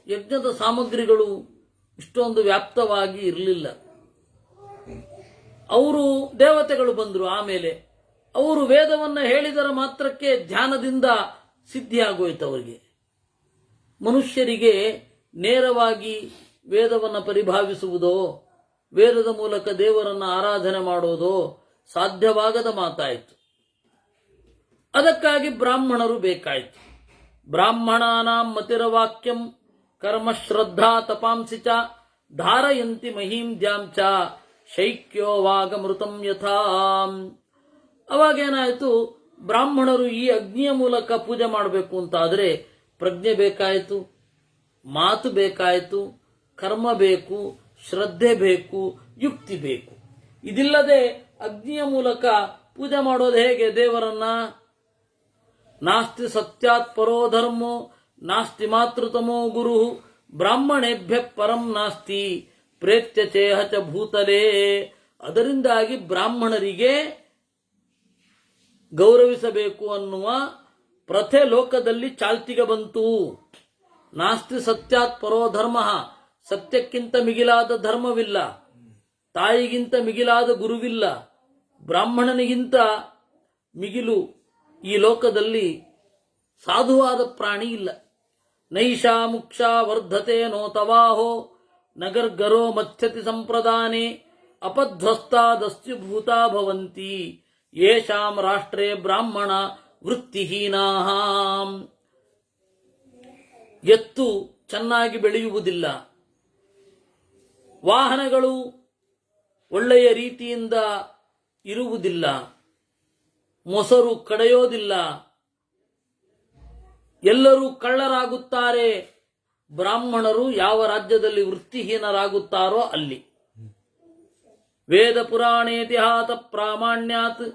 ಯಜ್ಞದ ಸಾಮಗ್ರಿಗಳು ಇಷ್ಟೊಂದು ವ್ಯಾಪ್ತವಾಗಿ ಇರಲಿಲ್ಲ. ಅವರು ದೇವತೆಗಳು ಬಂದರು. ಆಮೇಲೆ ಅವರು ವೇದವನ್ನು ಹೇಳಿದರ ಮಾತ್ರಕ್ಕೆ ಧ್ಯಾನದಿಂದ ಸಿದ್ಧಿಯಾಗೋಯ್ತು ಅವರಿಗೆ. ಮನುಷ್ಯರಿಗೆ ನೇರವಾಗಿ ವೇದವನ್ನು ಪರಿಭಾವಿಸುವುದೋ, ವೇದದ ಮೂಲಕ ದೇವರನ್ನು ಆರಾಧನೆ ಮಾಡೋದೋ ಸಾಧ್ಯವಾಗದ ಮಾತಾಯಿತು. ಅದಕ್ಕಾಗಿ ಬ್ರಾಹ್ಮಣರು ಬೇಕಾಯಿತು. ಬ್ರಾಹ್ಮಣಾನಾಂ ಮತಿರವಾಕ್ಯಂ ಕರ್ಮ ಶ್ರದ್ಧಾ ತಪಾಂಸಿ ಚ ಧಾರಯಂತಿ ಮಹೀಂ ದ್ಯಾಂ ಚ ಶೈಕ್ಯೋ ವಾಗಮೃತಂ ಯಥಾ. ಅವಾಗೇನಾಯಿತು? ಬ್ರಾಹ್ಮಣರು ಈ ಅಗ್ನಿಯ ಮೂಲಕ ಪೂಜೆ ಮಾಡಬೇಕು ಅಂತಾದರೆ ಪ್ರಜ್ಞೆ ಬೇಕಾಯಿತು, ಮಾತು ಬೇಕಾಯಿತು, ಕರ್ಮ ಬೇಕು, ಶ್ರದ್ಧೆ ಬೇಕು, ಯುಕ್ತಿ ಬೇಕು. ಇದಿಲ್ಲದೆ ಅಗ್ನಿಯ ಮೂಲಕ ಪೂಜೆ ಮಾಡೋದು ಹೇಗೆ ದೇವರನ್ನ? ನಾಸ್ತಿ ಸತ್ಯಾತ್ ಪರೋ ಧರ್ಮೋ ನಾಸ್ತಿ ಮಾತೃತಮೋ ಗುರು ಬ್ರಾಹ್ಮಣೇಭ್ಯ ಪರಂ ನಾಸ್ತಿ ಪ್ರೇತ್ಯ ಚೇಹ ಚ ಭೂತಲೇ. ಅದರಿಂದಾಗಿ ಬ್ರಾಹ್ಮಣರಿಗೆ ಗೌರವಿಸಬೇಕು ಅನ್ನುವ ಪ್ರಥೆ ಲೋಕದಲ್ಲಿ ಚಾಲ್ತಿಗೆ ಬಂತು. ನಾಸ್ತಿ ಸತ್ಯಾತ್ ಪರೋ ಧರ್ಮ, ಸತ್ಯಕ್ಕಿಂತ ಮಿಗಿಲಾದ ಧರ್ಮವಿಲ್ಲ, ತಾಯಿಗಿಂತ ಮಿಗಿಲಾದ ಗುರುವಿಲ್ಲ, ಬ್ರಾಹ್ಮಣನಿಗಿಂತ ಮಿಗಿಲು ಈ ಲೋಕದಲ್ಲಿ ಸಾಧುವಾದ ಪ್ರಾಣಿ ಇಲ್ಲ. ನೈಷಾ ಮುಕ್ಷಾ ವರ್ಧತೆ ನೋತವಾಹೋ ನಗರ್ಗರೋ ಮಥ್ಯತಿ ಸಂಪ್ರದಾನೆ ಅಪಧ್ವಸ್ತಾದಸ್ಯುಭೂತಾ ಭವಂತಿ ಯೇಷಾಂ ರಾಷ್ಟ್ರೇ ಬ್ರಾಹ್ಮಣ ವೃತ್ತಿಹೀನಾಃ. ಎತ್ತು ಚೆನ್ನಾಗಿ ಬೆಳೆಯುವುದಿಲ್ಲ, ವಾಹನಗಳು ಒಳ್ಳೆಯ ರೀತಿಯಿಂದ ಇರುವುದಿಲ್ಲ, ಮೊಸರು ಕಡೆಯೋದಿಲ್ಲ, ಎಲ್ಲರೂ ಕಳ್ಳರಾಗುತ್ತಾರೆ. ಬ್ರಾಹ್ಮಣರು ಯಾವ ರಾಜ್ಯದಲ್ಲಿ ವೃತ್ತಿಹೀನರಾಗುತ್ತಾರೋ ಅಲ್ಲಿ. ವೇದ ಪುರಾಣೇತಿಹಾಸ ಪ್ರಾಮಾಣ್ಯಾತ್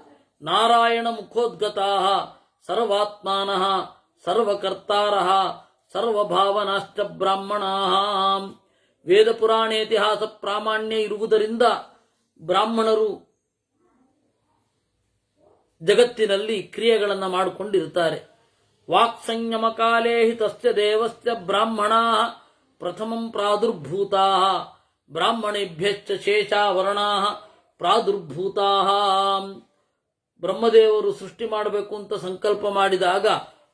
ನಾರಾಯಣ ಮುಖೋದ್ಗತಾಃ ಸರ್ವಾತ್ಮಾನಃ ಸರ್ವಕರ್ತಾರಃ ಸರ್ವಭಾವನಾಶ್ಚ ಬ್ರಾಹ್ಮಣಾಃ. ವೇದ ಪುರಾಣ ಇತಿಹಾಸ ಪ್ರಾಮಾಣ್ಯ ಇರುವುದರಿಂದ ಬ್ರಾಹ್ಮಣರು ಜಗತ್ತಿನಲ್ಲಿ ಕ್ರಿಯೆಗಳನ್ನು ಮಾಡಿಕೊಂಡಿರ್ತಾರೆ. ವಾಕ್ ಸಂಯಮ ಕಾಲೇ ಹಿ ತಸ್ಯ ದೇವಸ್ಯ ಬ್ರಾಹ್ಮಣಾ ಪ್ರಥಮಂ ಪ್ರಾದುರ್ಭೂತಾ ಬ್ರಾಹ್ಮಣೇಭ್ಯಶ್ಚ ಶೇಷಾವರ್ಣಾ ಪ್ರಾದುರ್ಭೂತಾ. ಬ್ರಹ್ಮದೇವರು ಸೃಷ್ಟಿ ಮಾಡಬೇಕು ಅಂತ ಸಂಕಲ್ಪ ಮಾಡಿದಾಗ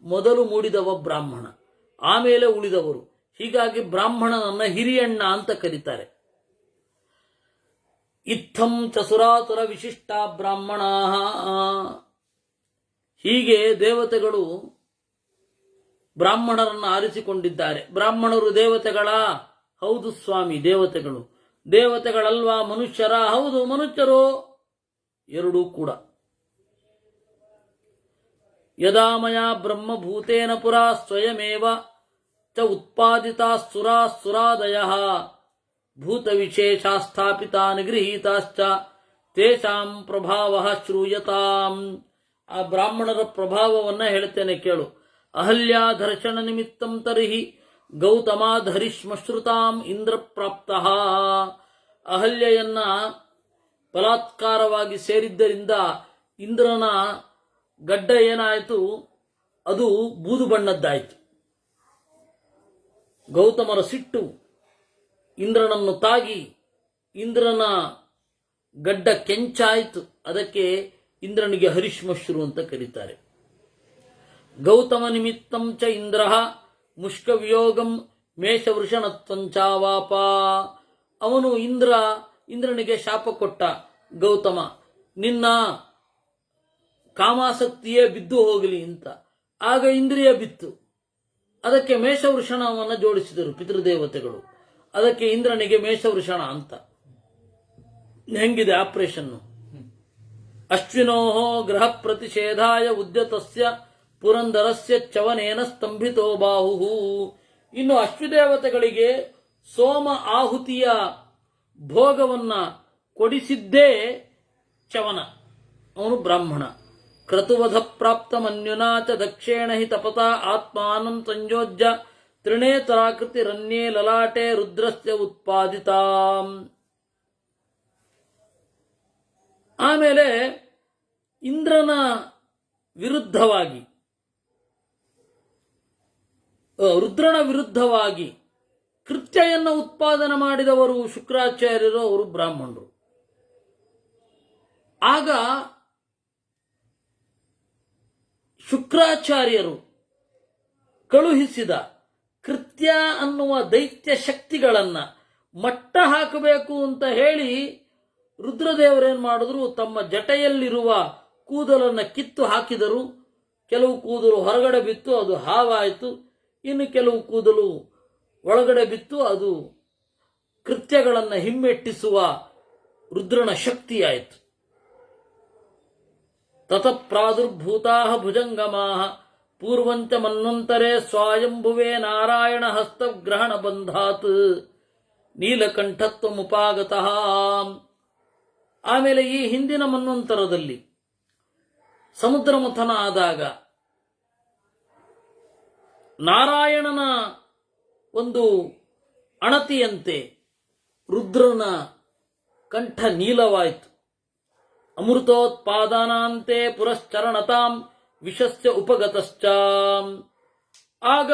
ಮೊದಲು ಮೂಡಿದವ ಬ್ರಾಹ್ಮಣ, ಆಮೇಲೆ ಉಳಿದವರು. ಹೀಗಾಗಿ ಬ್ರಾಹ್ಮಣನನ್ನ ಹಿರಿಯಣ್ಣ ಅಂತ ಕರೀತಾರೆ. ಇತ್ತಂ ಚಸುರಾಸುರ ವಿಶಿಷ್ಟ ಬ್ರಾಹ್ಮಣ. ಹೀಗೆ ದೇವತೆಗಳು ಬ್ರಾಹ್ಮಣರನ್ನು ಆರಿಸಿಕೊಂಡಿದ್ದಾರೆ. ಬ್ರಾಹ್ಮಣರು ದೇವತೆಗಳ? ಹೌದು ಸ್ವಾಮಿ, ದೇವತೆಗಳು. ದೇವತೆಗಳಲ್ವಾ ಮನುಷ್ಯರ? ಹೌದು, ಮನುಷ್ಯರು. ಎರಡೂ ಕೂಡ. ಯದಾ ಮಯಾ ಬ್ರಹ್ಮಭೂತೇನ ಪುರಾ ಸ್ವಯಮೇವ ಚ ಉತ್ಪಾದಿತಾ ಸುರಾದಯಃ ಭೂತವಿಶೇಷಾ ಸ್ಥಾಪಿತಾ ನಿಗೃಹೀತಾಶ್ಚ ತೇಷಾಂ ಪ್ರಭಾವಃ ಶ್ರೂಯತಾಂ. ಆ ಬ್ರಾಹ್ಮಣರ ಪ್ರಭಾವವನ್ನ ಹೇಳ್ತೇನೆ ಕೇಳು. ಅಹಲ್ಯಾ ದರ್ಶನ ನಿಮಿತ್ತಂ ತರ್ಹಿ ಗೌತಮಾದ್ ಹರಿಶ್ಮಶ್ರುತಾಂ ಇಂದ್ರ ಪ್ರಾಪ್ತಃ. ಅಹಲ್ಯೆಯನ್ನ ಬಲಾತ್ಕಾರವಾಗಿ ಸೇರಿದ್ದರಿಂದ ಇಂದ್ರನ ಗಡ್ಡ ಏನಾಯಿತು? ಅದು ಬೂದು ಬಣ್ಣದ್ದಾಯಿತು. ಗೌತಮರ ಸಿಟ್ಟು ಇಂದ್ರನನ್ನು ತಾಗಿ ಇಂದ್ರನ ಗಡ್ಡ ಕೆಂಚಾಯಿತು. ಅದಕ್ಕೆ ಇಂದ್ರನಿಗೆ ಹರಿಶ್ಮಶ್ರು ಅಂತ ಕರೀತಾರೆ. ಗೌತಮ ನಿಮಿತ್ತಂ ಚ ಇಂದ್ರ ಮುಷ್ಕವಿಯೋಗಂ ಮೇಷವೃಷಣತ್ವಂಚಾವಾಪ. ಅವನು ಇಂದ್ರನಿಗೆ ಶಾಪ ಕೊಟ್ಟ. ಗೌತಮ, ನಿನ್ನ ಕಾಮಾಸಕ್ತಿಯೇ ಬಿದ್ದು ಹೋಗಲಿ ಅಂತ. ಆಗ ಇಂದ್ರಿಯ ಬಿತ್ತು. ಅದಕ್ಕೆ ಮೇಷವೃಷಣವನ್ನು ಜೋಡಿಸಿದರು ಪಿತೃದೇವತೆಗಳು. ಅದಕ್ಕೆ ಇಂದ್ರನಿಗೆ ಮೇಷವೃಷಣ ಅಂತ. ಹೆಂಗಿದೆ ಆಪರೇಷನ್ನು? ಅಶ್ವಿನೋ ಗ್ರಹ ಪ್ರತಿಷೇಧಾಯ ಉದ್ಯತಸ್ಯ ಪುರಂದರಸ್ಯ ಚವನೇನ ಸ್ತಂಭಿತೋ ಬಾಹು. ಇನ್ನು ಅಶ್ವದೇವತೆಗಳಿಗೆ ಸೋಮ ಆಹುತಿಯ ಭೋಗವನ್ನ ಕೊಡಿಸಿದ್ದೇ ಚವನ, ಅವನು ಬ್ರಾಹ್ಮಣ. ಕ್ರತುವಧ ಪ್ರಾಪ್ತ ಮನ್ಯುನಾ ಚ ದಕ್ಷೇಣ ಹಿ ತಪತಾ ಆತ್ಮಾನಂ ಸಂಯೋಜ್ಯ ತ್ರಿನೇತರಾಕೃತಿ ರನ್ಯೇ ಲಲಾಟೆ ರುದ್ರಸ್ಯ ಉತ್ಪಾದಿತಾ. ಆಮೇಲೆ ಇಂದ್ರನ ವಿರುದ್ಧವಾಗಿ, ರುದ್ರನ ವಿರುದ್ಧವಾಗಿ ಕೃತ್ಯವನ್ನು ಉತ್ಪಾದನೆ ಮಾಡಿದವರು ಶುಕ್ರಾಚಾರ್ಯರು, ಅವರು ಬ್ರಾಹ್ಮಣರು. ಆಗ ಶುಕ್ರಾಚಾರ್ಯರು ಕಳುಹಿಸಿದ ಕೃತ್ಯ ಅನ್ನುವ ದೈತ್ಯ ಶಕ್ತಿಗಳನ್ನ ಮಟ್ಟ ಹಾಕಬೇಕು ಅಂತ ಹೇಳಿ ರುದ್ರದೇವರೇನ್ ಮಾಡಿದ್ರು? ತಮ್ಮ ಜಟೆಯಲ್ಲಿರುವ ಕೂದಲನ್ನು ಕಿತ್ತು ಹಾಕಿದರು. ಕೆಲವು ಕೂದಲು ಹೊರಗಡೆ ಬಿತ್ತು, ಅದು ಹಾವಾಯಿತು. ಇನ್ನು ಕೆಲವು ಕೂದಲು ಒಳಗಡೆ ಬಿತ್ತು, ಅದು ಕೃತ್ಯಗಳನ್ನು ಹಿಮ್ಮೆಟ್ಟಿಸುವ ರುದ್ರನ ಶಕ್ತಿಯಾಯಿತು. ತತ ಪ್ರಾದುರ್ಭೂತಾ ಭುಜಂಗಮಾ ಪೂರ್ವಂಚ ಮನ್ವಂತರೇ ಸ್ವಾಯಂಭುವೇ ನಾರಾಯಣ ಹಸ್ತಗ್ರಹಣ ಬಂಧಾತ್ ನೀಲಕಂಠತ್ವಮುಪಾಗತಃ. ಆಮೇಲೆ ಈ ಹಿಂದಿನ ಮನ್ವಂತರದಲ್ಲಿ ಸಮುದ್ರ ಮಥನ ಆದಾಗ ನಾರಾಯಣನ ಒಂದು ಅಣತಿಯಂತೆ ರುದ್ರನ ಕಂಠ ನೀಲವಾಯಿತು. ಅಮೃತೋತ್ಪಾದನಾಂತೆ ಪುರಶ್ಚರಣತಾಂ ವಿಷಸ್ಯ ಉಪಗತಶ್ಚ. ಆಗ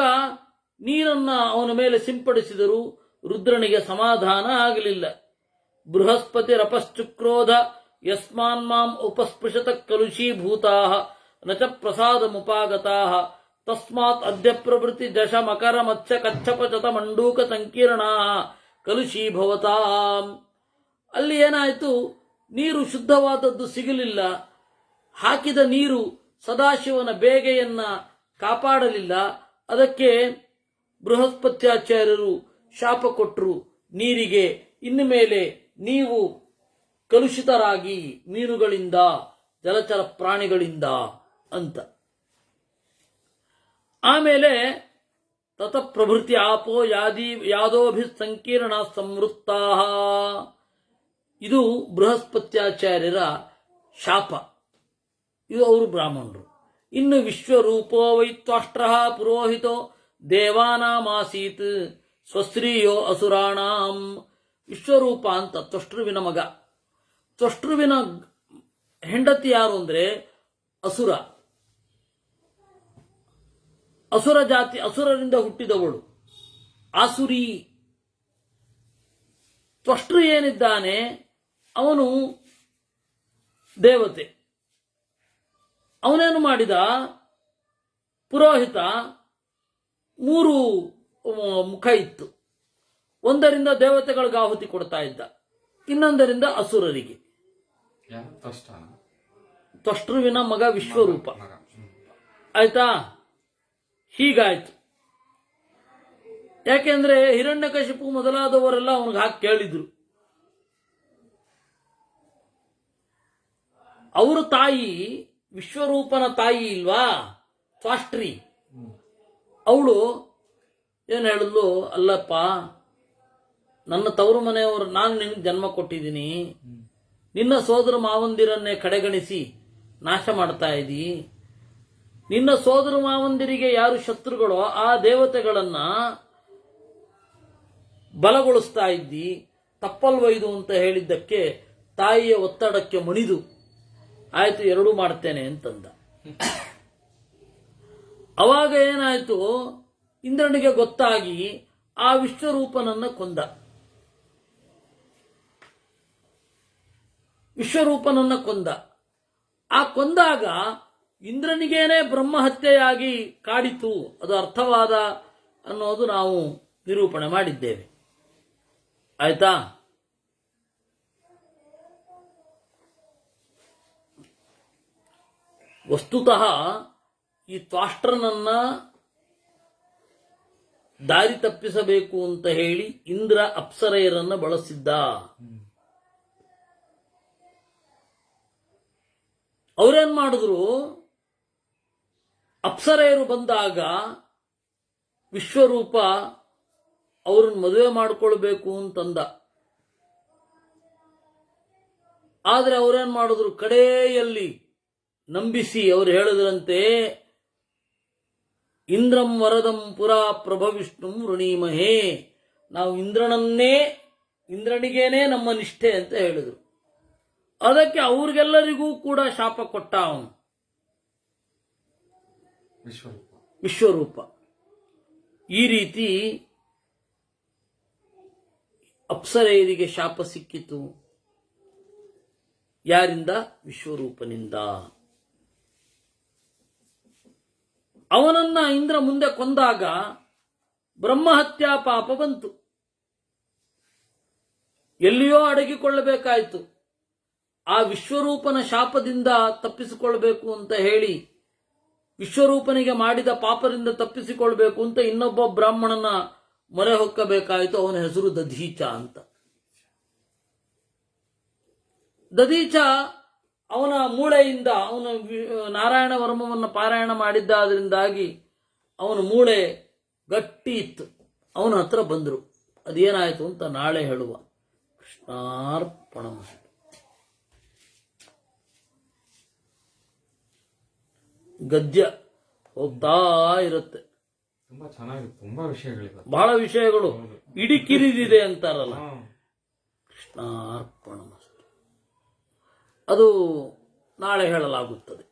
ನೀರನ್ನ ಅವನ ಮೇಲೆ ಸಿಂಪಡಿಸಿದರು. ರುದ್ರನಿಗೆ ಸಮಾಧಾನ ಆಗಲಿಲ್ಲ. ಬೃಹಸ್ಪತಿರಪಶ್ಚುಕ್ರೋಧ ಯಸ್ಮಾನ್ ಮಾಂ ಉಪಸ್ಪೃಶತ ಕಲುಷೀಭೂತಾ ನ ಚ ಪ್ರಸಾದಮುಪಾಗತಾಃ ತಸ್ಮಾತ್ ಅದ್ಯ ಪ್ರಭೃತಿ ದಶ ಮಕರ ಮತ್ಸ್ಯ ಕಚ್ಚಪ ಚತ ಮಂಡೂಕ ಸಂಕೀರ್ಣಾ ಕಲುಷೀಭವತಾ. ಅಲ್ಲಿ ಏನಾಯಿತು? ನೀರು ಶುದ್ಧವಾದದ್ದು ಸಿಗಲಿಲ್ಲ. ಹಾಕಿದ ನೀರು ಸದಾಶಿವನ ಬೇಗೆಯನ್ನ ಕಾಪಾಡಲಿಲ್ಲ. ಅದಕ್ಕೆ ಬೃಹಸ್ಪತ್ಯಾಚಾರ್ಯರು ಶಾಪ ಕೊಟ್ಟರು ನೀರಿಗೆ, ಇನ್ನು ಮೇಲೆ ನೀವು ಕಲುಷಿತರಾಗಿ ಮೀನುಗಳಿಂದ, ಜಲಚರ ಪ್ರಾಣಿಗಳಿಂದ ಅಂತ. ಆಮೇಲೆ ತತ ಪ್ರಭೃತಿ ಆಪೋ ಯಾದೋಭಿ ಸಂಕೀರ್ಣ ಸಂವೃತ್ತಾ. ಇದು ಬೃಹಸ್ಪತ್ಯಾಚಾರ್ಯರ ಶಾಪ. ಇದು ಅವರು ಬ್ರಾಹ್ಮಣರು. ಇನ್ನು ವಿಶ್ವರೂಪೋ ವೈತ್ವಾಷ್ಟ್ರ ಪುರೋಹಿತೋ ದೇವಾನಾಮಾಸೀತ್ ಸ್ವಸ್ತ್ರೀಯೋ ಅಸುರಾಣಾಂ. ವಿಶ್ವರೂಪ ಅಂತ ತ್ವಷ್ಟೃವಿನ ಮಗ. ತ್ವಷ್ಟೃವಿನ ಹೆಂಡತಿ ಯಾರು ಅಂದ್ರೆ ಅಸುರ. ಅಸುರ ಜಾತಿ, ಅಸುರರಿಂದ ಹುಟ್ಟಿದವಳು ಆಸುರಿ. ತ್ವಷ್ಟೃ ಏನಿದ್ದಾನೆ ಅವನು ದೇವತೆ. ಅವನೇನು ಮಾಡಿದ, ಪುರೋಹಿತ 3 ಮುಖ ಇತ್ತು. ಒಂದರಿಂದ ದೇವತೆಗಳಿಗೆ ಆಹುತಿ ಕೊಡ್ತಾ ಇದ್ದ, ಇನ್ನೊಂದರಿಂದ ಅಸುರರಿಗೆ. ತ್ವಷ್ಟೃವಿನ ಮಗ ವಿಶ್ವರೂಪ. ಆಯ್ತಾ? ಹೀಗಾಯ್ತು. ಯಾಕೆಂದ್ರೆ ಹಿರಣ್ಯಕಶಿಪು ಮೊದಲಾದವರೆಲ್ಲ ಅವನಿಗೆ ಹಾಕಿ ಕೇಳಿದ್ರು. ಅವರ ತಾಯಿ, ವಿಶ್ವರೂಪನ ತಾಯಿ ಇಲ್ವಾ, ತ್ವಾಷ್ಟ್ರಿ, ಅವಳು ಏನು ಹೇಳಿದ್ಲು, ಅಲ್ಲಪ್ಪ ನನ್ನ ತವರು ಮನೆಯವರು, ನಾನು ನಿನಗೆ ಜನ್ಮ ಕೊಟ್ಟಿದ್ದೀನಿ, ನಿನ್ನ ಸೋದರ ಮಾವಂದಿರನ್ನೇ ಕಡೆಗಣಿಸಿ ನಾಶ ಮಾಡ್ತಾ ಇದ್ದೀ. ನಿನ್ನ ಸೋದರ ಮಾವಂದಿರಿಗೆ ಯಾರು ಶತ್ರುಗಳೋ ಆ ದೇವತೆಗಳನ್ನ ಬಲಗೊಳಿಸ್ತಾ ಇದ್ದಿ, ತಪ್ಪಲ್ವೈದು ಅಂತ ಹೇಳಿದ್ದಕ್ಕೆ ತಾಯಿಯ ಒತ್ತಡಕ್ಕೆ ಮಣಿದು ಆಯ್ತು ಎರಡೂ ಮಾಡ್ತೇನೆ ಅಂತಂದ. ಅವಾಗ ಏನಾಯ್ತು, ಇಂದ್ರನಿಗೆ ಗೊತ್ತಾಗಿ ಆ ವಿಶ್ವರೂಪನನ್ನ ಕೊಂದ. ವಿಶ್ವರೂಪನನ್ನ ಕೊಂದ. ಆ ಕೊಂದಾಗ ಇಂದ್ರನಿಗೇನೆ ಬ್ರಹ್ಮಹತ್ಯೆಯಾಗಿ ಕಾಡಿತು. ಅದು ಅರ್ಥವಾದ ಅನ್ನೋದು ನಾವು ನಿರೂಪಣೆ ಮಾಡಿದ್ದೇವೆ. ಆಯ್ತಾ? ವಸ್ತುತಃ ಈ ತ್ವಾಷ್ಟ್ರನನ್ನ ದಾರಿ ತಪ್ಪಿಸಬೇಕು ಅಂತ ಹೇಳಿ ಇಂದ್ರ ಅಪ್ಸರೆಯರನ್ನ ಬಳಸಿದ್ದ. ಅವರೇನ್ ಮಾಡಿದ್ರು, ಅಪ್ಸರೆಯರು ಬಂದಾಗ ವಿಶ್ವರೂಪ ಅವ್ರನ್ನ ಮದುವೆ ಮಾಡಿಕೊಳ್ಬೇಕು ಅಂತಂದ. ಆದ್ರೆ ಅವ್ರೇನ್ ಮಾಡಿದ್ರು, ಕಡೆಯಲ್ಲಿ ನಂಬಿಸಿ ಅವ್ರು ಹೇಳಿದ್ರಂತೆ, ಇಂದ್ರಂ ವರದಂ ಪುರಾ ಪ್ರಭವಿಷ್ಣು ವೃಣೀಮಹೇ, ನಾವು ಇಂದ್ರನಿಗೇನೆ ನಮ್ಮ ನಿಷ್ಠೆ ಅಂತ ಹೇಳಿದ್ರು. ಅದಕ್ಕೆ ಅವ್ರಿಗೆಲ್ಲರಿಗೂ ಕೂಡ ಶಾಪ ಕೊಟ್ಟ ಅವನು ವಿಶ್ವರೂಪ. ಈ ರೀತಿ ಅಪ್ಸರೆಯರಿಗೆ ಶಾಪ ಸಿಕ್ಕಿತು. ಯಾರಿಂದ? ವಿಶ್ವರೂಪನಿಂದ. ಅವನನ್ನ ಇಂದ್ರ ಮುಂದೆ ಕೊಂದಾಗ ಬ್ರಹ್ಮಹತ್ಯಾ ಪಾಪ ಬಂತು. ಎಲ್ಲಿಯೋ ಅಡಗಿಕೊಳ್ಳಬೇಕಾಯಿತು. ಆ ವಿಶ್ವರೂಪನ ಶಾಪದಿಂದ ತಪ್ಪಿಸಿಕೊಳ್ಬೇಕು ಅಂತ ಹೇಳಿ, ವಿಶ್ವರೂಪನಿಗೆ ಮಾಡಿದ ಪಾಪದಿಂದ ತಪ್ಪಿಸಿಕೊಳ್ಬೇಕು ಅಂತ ಇನ್ನೊಬ್ಬ ಬ್ರಾಹ್ಮಣನ ಮೊರೆ ಹೊಕ್ಕಬೇಕಾಯಿತು. ಅವನ ಹೆಸರು ದಧೀಚ ಅಂತ. ದಧೀಚ ಅವನ ಮೂಳೆಯಿಂದ, ಅವನ ನಾರಾಯಣ ವರ್ಮವನ್ನು ಪಾರಾಯಣ ಮಾಡಿದ್ದಾದ್ರಿಂದಾಗಿ ಅವನ ಮೂಳೆ ಗಟ್ಟಿ ಇತ್ತು. ಅವನ ಹತ್ರ ಬಂದರು. ಅದೇನಾಯಿತು ಅಂತ ನಾಳೆ ಹೇಳುವ. ಕೃಷ್ಣಾರ್ಪಣಮಸ್ತು. ಗದ್ಯ ಹೋಗ್ತಾ ಇರುತ್ತೆ. ತುಂಬಾ ಚೆನ್ನಾಗಿದೆ, ತುಂಬಾ ವಿಷಯಗಳಿವೆ, ಬಹಳ ವಿಷಯಗಳು. ಇಡೀ ಕಿರಿದಿದೆ ಅಂತಾರಲ್ಲ. ಕೃಷ್ಣಾರ್ಪಣಮಸ್ತು. ಅದು ನಾಳೆ ಹೇಳಲಾಗುತ್ತದೆ.